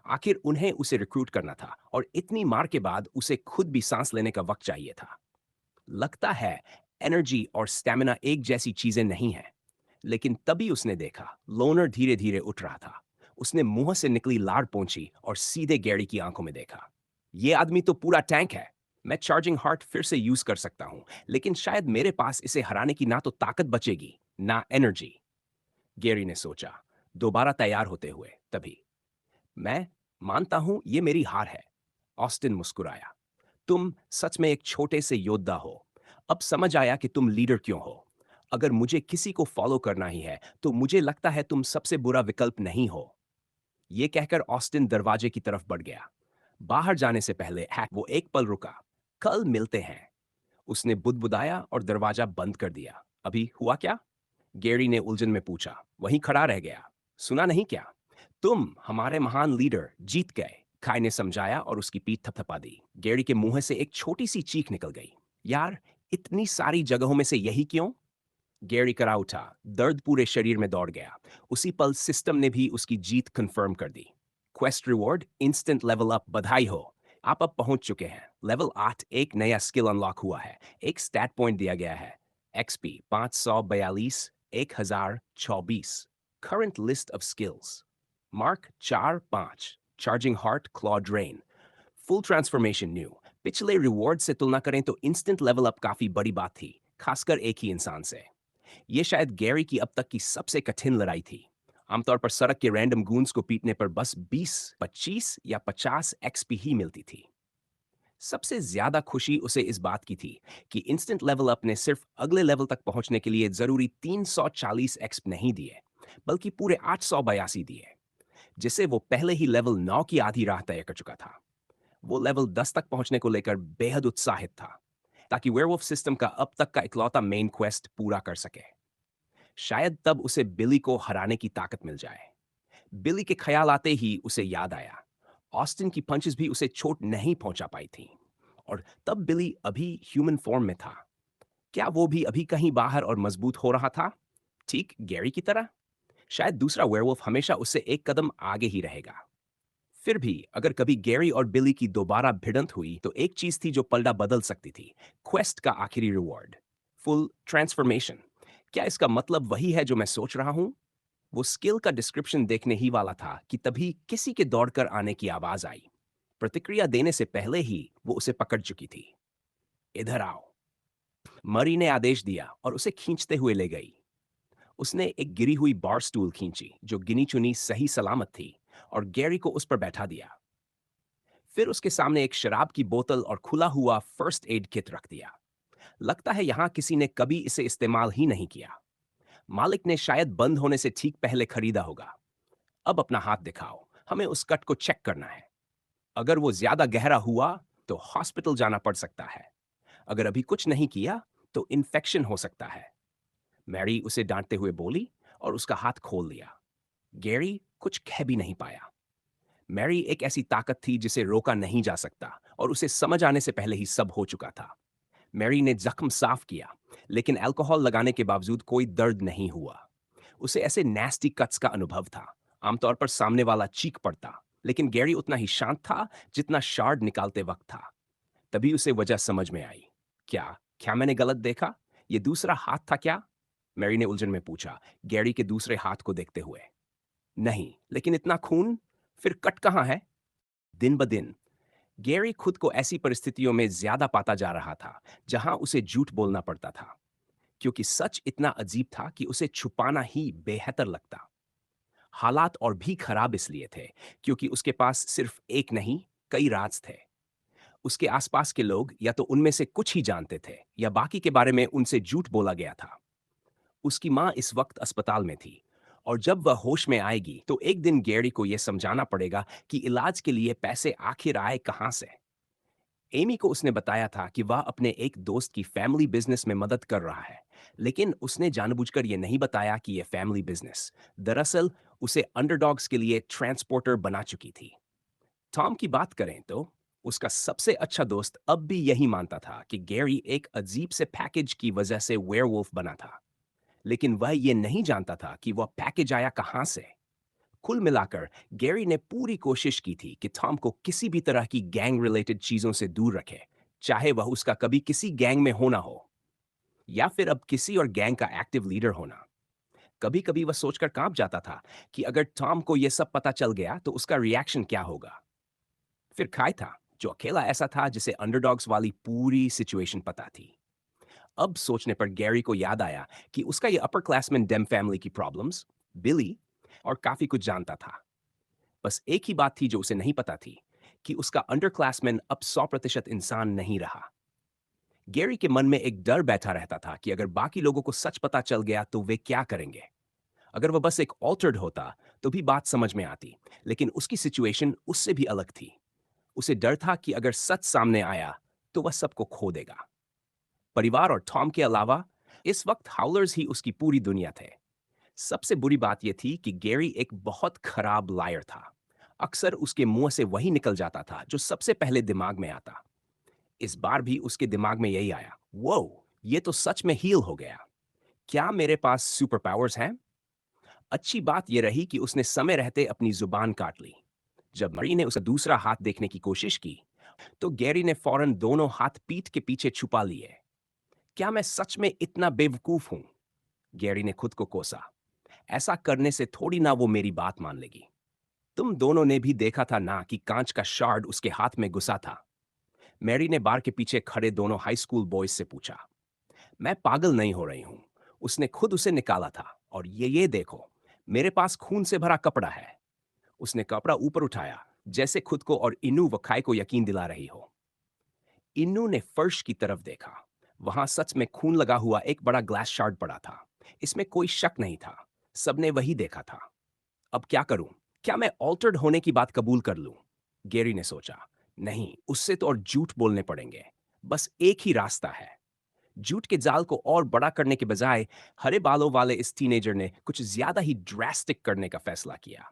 आखिर उन्हें उसे रिक्रूट करना था और इतनी मार के बाद उसे खुद भी सांस लेने का वक्त चाहिए था। लगता है एनर्जी और स्टैमिना एक जैसी चीजें नहीं हैं। लेकिन तभी उसने देखा लोनर धीरे धीरे उठ रहा था। उसने मुंह से निकली लार पोंछी और सीधे गैरी की आंखों में देखा। ये आदमी तो पूरा टैंक है। मैं चार्जिंग हार्ट फिर से यूज कर सकता हूं, लेकिन शायद मेरे पास इसे हराने की ना तो ताकत बचेगी ना एनर्जी। गैरी ने सोचा, दोबारा तैयार होते हुए। तभी मैं मानता हूं ये मेरी हार है। ऑस्टिन मुस्कुराया। तुम सच में एक छोटे से योद्धा हो। अब समझ आया कि तुम लीडर क्यों हो। अगर मुझे किसी को फॉलो करना ही है तो मुझे लगता है तुम सबसे बुरा विकल्प नहीं हो। यह कहकर ऑस्टिन दरवाजे की तरफ बढ़ गया। बाहर जाने से पहले वो एक पल रुका। कल मिलते हैं, उसने बुदबुदाया और दरवाजा बंद कर दिया। अभी हुआ क्या? गैरी ने उलझन में पूछा। वहीं खड़ा रह गया। सुना नहीं क्या? तुम हमारे महान लीडर जीत गए, काय ने समझाया और उसकी पीठ थपथपा दी। गैरी के मुंह से एक छोटी सी चीख निकल गई। यार, इतनी सारी जगहों में से यही क्यों? गैरी करा उठा। दर्द पूरे शरीर में दौड़ गया। उसी पल सिस्टम ने भी उसकी जीत कंफर्म कर दी। Quest reward instant level up. बधाई हो, आप अब पहुंच चुके हैं लेवल 8। एक नया स्किल अनलॉक हुआ है। एक स्टैट पॉइंट दिया गया है। XP 542 1024। Current list of skills mark 4-5। Charging heart claw drain. Full transformation new. पिछले रिवॉर्ड से तुलना करें तो इंस्टेंट लेवल अप काफी बड़ी बात थी, खासकर एक ही इंसान से। यह शायद गैरी की अब तक की सबसे कठिन लड़ाई थी। आमतौर पर सड़क के रैंडम गूंस को पीटने पर बस 20, 25 या 50 एक्सपी ही मिलती थी। सबसे ज्यादा खुशी उसे इस बात की थी कि इंस्टेंट लेवल अप ने सिर्फ अगले लेवल तक पहुंचने के लिए जरूरी 340 एक्सप नहीं दिए, बल्कि पूरे 882 दिए, जिसे वो पहले ही लेवल 9 की आधी राह तय कर चुका था। वो लेवल 10 तक पहुंचने को लेकर बेहद उत्साहित था, ताकि वेयरवुल्फ सिस्टम का अब तक का इकलौता मेन क्वेस्ट पूरा कर सके। शायद तब उसे बिली को हराने की ताकत मिल जाए। बिली के ख्याल आते ही उसे याद आया, ऑस्टिन की पंचेस भी उसे चोट नहीं पहुंचा पाई थी। और तब बिली अभी ह्यूमन फॉर्म में था। क्या वो भी अभी कहीं बाहर और मजबूत हो रहा था, ठीक गैरी की तरह? शायद दूसरा वेयरवुल्फ हमेशा उससे एक कदम आगे ही रहेगा। फिर भी अगर कभी गैरी और बिली की दोबारा भिड़ंत हुई तो एक चीज थी जो पलड़ा बदल सकती थी। क्वेस्ट का आखिरी रिवॉर्ड, फुल ट्रांसफॉर्मेशन। क्या इसका मतलब वही है जो मैं सोच रहा हूं? वो स्किल का डिस्क्रिप्शन देखने ही वाला था कि तभी किसी के दौड़कर आने की आवाज आई। प्रतिक्रिया देने से पहले ही वो उसे पकड़ चुकी थी। इधर आओ, मरी ने आदेश दिया और उसे खींचते हुए ले गई। उसने एक गिरी हुई बार स्टूल खींची जो गिनी चुनी सही सलामत थी और गैरी को उस पर बैठा दिया। फिर उसके सामने एक शराब की बोतल और खुला हुआ फर्स्ट एड किट रख दिया। लगता है यहां किसी ने कभी इसे इस्तेमाल ही नहीं किया। मालिक ने शायद बंद होने से ठीक पहले खरीदा होगा। अब अपना हाथ दिखाओ, हमें उस कट को चेक करना है। अगर वो ज्यादा गहरा हुआ तो हॉस्पिटल जाना पड़ सकता है। अगर अभी कुछ नहीं किया तो इन्फेक्शन हो सकता है। मैरी उसे डांटते हुए बोली और उसका हाथ खोल लिया। गैरी कुछ कह भी नहीं पाया। मैरी एक ऐसी ताकत थी जिसे रोका नहीं जा सकता और उसे समझ आने से पहले ही सब हो चुका था। मैरी ने जख्म साफ किया, लेकिन अल्कोहल लगाने के बावजूद कोई दर्द नहीं हुआ। उसे ऐसे नैस्टी कट्स का अनुभव था। आमतौर पर सामने वाला चीख पड़ता, लेकिन गैरी उतना ही शांत था जितना शार्ड निकालते वक्त था। तभी उसे वजह समझ में आई। क्या क्या मैंने गलत देखा? ये दूसरा हाथ था क्या? मैरी ने उलझन में पूछा, गैरी के दूसरे हाथ को देखते हुए। नहीं, लेकिन इतना खून? फिर कट कहाँ है? दिन ब दिन गैरी खुद को ऐसी परिस्थितियों में ज्यादा पाता जा रहा था जहां उसे झूठ बोलना पड़ता था, क्योंकि सच इतना अजीब था कि उसे छुपाना ही बेहतर लगता। हालात और भी खराब इसलिए थे क्योंकि उसके पास सिर्फ एक नहीं, कई राज थे। उसके आसपास के लोग या तो उनमें से कुछ ही जानते थे या बाकी के बारे में उनसे झूठ बोला गया था। उसकी माँ इस वक्त अस्पताल में थी, और जब वह होश में आएगी तो एक दिन गैरी को यह समझाना पड़ेगा कि इलाज के लिए पैसे आखिर आए कहां से। एमी को उसने बताया था कि वह अपने एक दोस्त की फैमिली बिजनेस में मदद कर रहा है, लेकिन उसने जानबूझकर यह नहीं बताया कि यह फैमिली बिजनेस दरअसल उसे अंडरडॉग्स के लिए ट्रांसपोर्टर बना चुकी थी। टॉम की बात करें तो उसका सबसे अच्छा दोस्त अब भी यही मानता था कि गैरी एक अजीब से पैकेज की वजह से वेयरवुल्फ बना था, लेकिन वह यह नहीं जानता था कि वह पैकेज आया कहां से। कुल मिलाकर गैरी ने पूरी कोशिश की थी कि टॉम को किसी भी तरह की गैंग रिलेटेड चीजों से दूर रखे, चाहे वह उसका कभी किसी गैंग में होना हो या फिर अब किसी और गैंग का एक्टिव लीडर होना। कभी कभी वह सोचकर कांप जाता था कि अगर टॉम को यह सब पता चल गया तो उसका रिएक्शन क्या होगा। फिर काय था, जो अकेला ऐसा था जिसे अंडरडॉग्स वाली पूरी सिचुएशन पता थी। अब सोचने पर गैरी को याद आया कि उसका ये अपर क्लासमैन डेम फैमिली की प्रॉब्लम्स, बिली और काफी कुछ जानता था। बस एक ही बात थी जो उसे नहीं पता थी, कि उसका अंडर क्लासमैन अब 100% इंसान नहीं रहा। गैरी के मन में एक डर बैठा रहता था कि अगर बाकी लोगों को सच पता चल गया तो वे क्या करेंगे। अगर वह बस एक ऑल्टर्ड होता तो भी बात समझ में आती, लेकिन उसकी सिचुएशन उससे भी अलग थी। उसे डर था कि अगर सच सामने आया तो वह सबको खो देगा। परिवार और टॉम के अलावा इस वक्त हाउलर्स ही उसकी पूरी दुनिया थे। सबसे बुरी बात यह थी कि गैरी एक बहुत खराब लायर था। अक्सर उसके मुंह से वही निकल जाता था जो सबसे पहले दिमाग में आता। इस बार भी उसके दिमाग में यही आया, वो ये तो सच में हील हो गया। क्या मेरे पास सुपर पावर्स हैं? अच्छी बात यह रही कि उसने समय रहते अपनी जुबान काट ली। जब मरी ने उसका दूसरा हाथ देखने की कोशिश की तो गैरी ने फौरन दोनों हाथ पीठ के पीछे छुपा लिए। क्या मैं सच में इतना बेवकूफ हूं? गैरी ने खुद को कोसा। ऐसा करने से थोड़ी ना वो मेरी बात मान लेगी। तुम दोनों ने भी देखा था ना कि कांच का शार्ड उसके हाथ में घुसा था। मैरी ने बार के पीछे खड़े दोनों हाई स्कूल बॉयज से पूछा। मैं पागल नहीं हो रही हूं। उसने खुद उसे निकाला था, और ये देखो, मेरे पास खून से भरा कपड़ा है। उसने कपड़ा ऊपर उठाया, जैसे खुद को और इन्नू वखाई को यकीन दिला रही हो। इन्नू ने फर्श की तरफ देखा। वहां सच में खून लगा हुआ एक बड़ा ग्लास शार्ड पड़ा था। इसमें कोई शक नहीं था। सबने वही देखा था। अब क्या करूं? क्या मैं ऑल्टर्ड होने की बात कबूल कर लूं? गैरी ने सोचा। नहीं, उससे तो और झूठ बोलने पड़ेंगे। बस एक ही रास्ता है। झूठ के जाल को और बड़ा करने के बजाय हरे बालों वाले इस टीनेजर ने कुछ ज्यादा ही ड्रास्टिक करने का फैसला किया।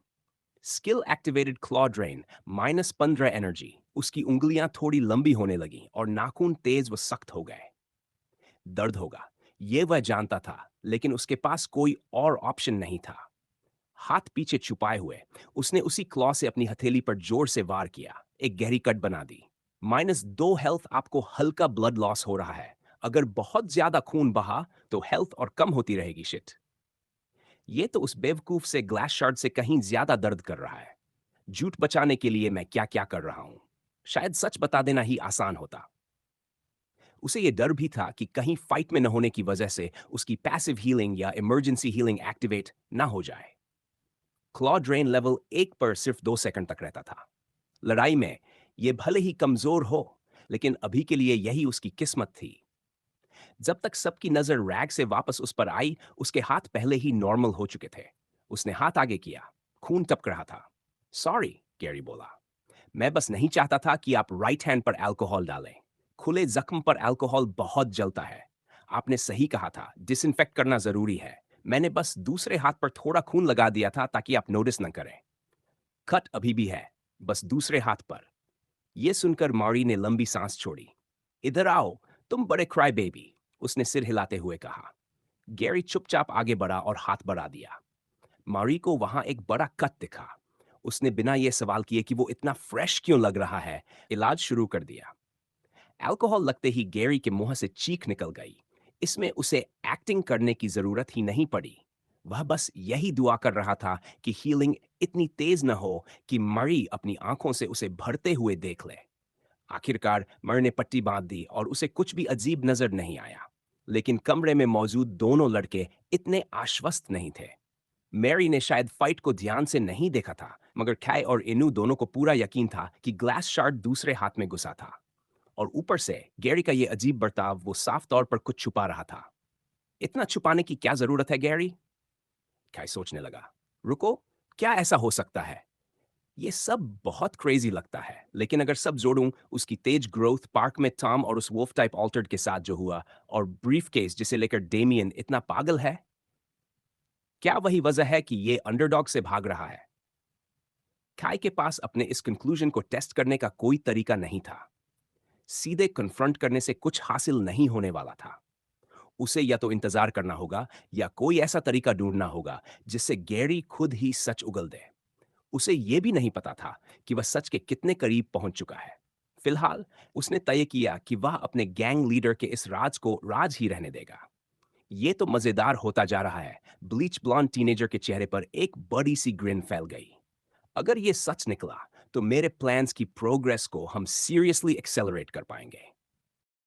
Skill activated claw drain, -15 energy. उसकी उंगलियां थोड़ी लंबी होने लगीं और नाखून तेज व सख्त हो गए। दर्द होगा, ये वह जानता था, लेकिन उसके पास कोई और ऑप्शन नहीं था। हाथ पीछे छुपाए हुए उसने उसी क्लॉ से अपनी हथेली पर जोर से वार किया। एक गहरी कट बना दी। -2 हेल्थ। आपको हल्का ब्लड लॉस हो रहा है। अगर बहुत ज्यादा खून बहा तो हेल्थ और कम होती रहेगी। शिट। ये तो उस बेवकूफ से ग्लास शार्ड से कहीं ज्यादा दर्द कर रहा है। झूठ बचाने के लिए मैं क्या क्या कर रहा हूं। शायद सच बता देना ही आसान होता। उसे ये डर भी था कि कहीं फाइट में न होने की वजह से उसकी पैसिव हीलिंग या इमरजेंसी हीलिंग एक्टिवेट ना हो जाए। क्लॉ ड्रेन लेवल 1 पर सिर्फ 2 सेकंड तक रहता था। लड़ाई में ये भले ही कमजोर हो, लेकिन अभी के लिए यही उसकी किस्मत थी। जब तक सबकी नजर रैग से वापस उस पर आई, उसके हाथ पहले ही नॉर्मल हो चुके थे। उसने हाथ आगे किया। खून टपक रहा था। सॉरी, गैरी बोला। मैं बस नहीं चाहता था कि आप राइट हैंड पर अल्कोहल डालें। खुले जख्म पर अल्कोहल बहुत जलता है। आपने सही कहा था, डिसइंफेक्ट करना जरूरी है। मैंने बस दूसरे हाथ पर थोड़ा खून लगा दिया था ताकि आप नोटिस न करें। कट अभी भी है, बस दूसरे हाथ पर। यह सुनकर मॉरी ने लंबी सांस छोड़ी। इधर आओ, तुम बड़े क्राई बेबी, उसने सिर हिलाते हुए कहा। गैरी चुपचाप आगे बढ़ा और हाथ बढ़ा दिया। मॉरी को वहां एक बड़ा कट दिखा। उसने बिना यह सवाल किए कि वो इतना फ्रेश क्यों लग रहा है, इलाज शुरू कर दिया। अल्कोहल लगते ही गैरी के मुंह से चीख निकल गई। इसमें उसे एक्टिंग करने की जरूरत ही नहीं पड़ी। वह बस यही दुआ कर रहा था कि हीलिंग इतनी तेज न हो कि मरी अपनी आंखों से उसे भरते हुए देख ले। आखिरकार मर ने पट्टी बांध दी और उसे कुछ भी अजीब नजर नहीं आया। लेकिन कमरे में मौजूद दोनों लड़के इतने आश्वस्त नहीं थे। मैरी ने शायद फाइट को ध्यान से नहीं देखा था, मगर खै और इनू दोनों को पूरा यकीन था कि ग्लास शार्ड दूसरे हाथ में घुसा था। और ऊपर से गैरी का ये अजीब बर्ताव, वो साफ तौर पर कुछ छुपा रहा था। इतना छुपाने की क्या जरूरत है गैरी? खै सोचने लगा। रुको, क्या ऐसा हो सकता है? ये सब बहुत क्रेजी लगता है, लेकिन अगर सब जोड़ूं, उसकी तेज ग्रोथ, पार्क में टॉम और उस वोल्फ टाइप ऑल्टर्ड के साथ जो हुआ, और ब्रीफ केस जिसे लेकर डेमियन इतना पागल है, क्या वही वजह है कि ये अंडरडॉग से भाग रहा है? काय के पास अपने इस कंक्लूजन को टेस्ट करने का कोई तरीका नहीं था। सीधे कन्फ्रंट करने से कुछ हासिल नहीं होने वाला था। उसे या तो इंतजार करना होगा या कोई ऐसा तरीका ढूंढना होगा जिससे गैरी खुद ही सच उगल दे। उसे यह भी नहीं पता था कि वह सच के कितने करीब पहुंच चुका है। फिलहाल उसने तय किया कि वह अपने गैंग लीडर के इस राज को राज ही रहने देगा। ये तो मजेदार होता जा रहा है। ब्लीच ब्लॉन्ड टीनेजर के चेहरे पर एक बड़ी सी ग्रिन फैल गई। अगर ये सच निकला तो मेरे प्लान्स की प्रोग्रेस को हम सीरियसली एक्सेलरेट कर पाएंगे।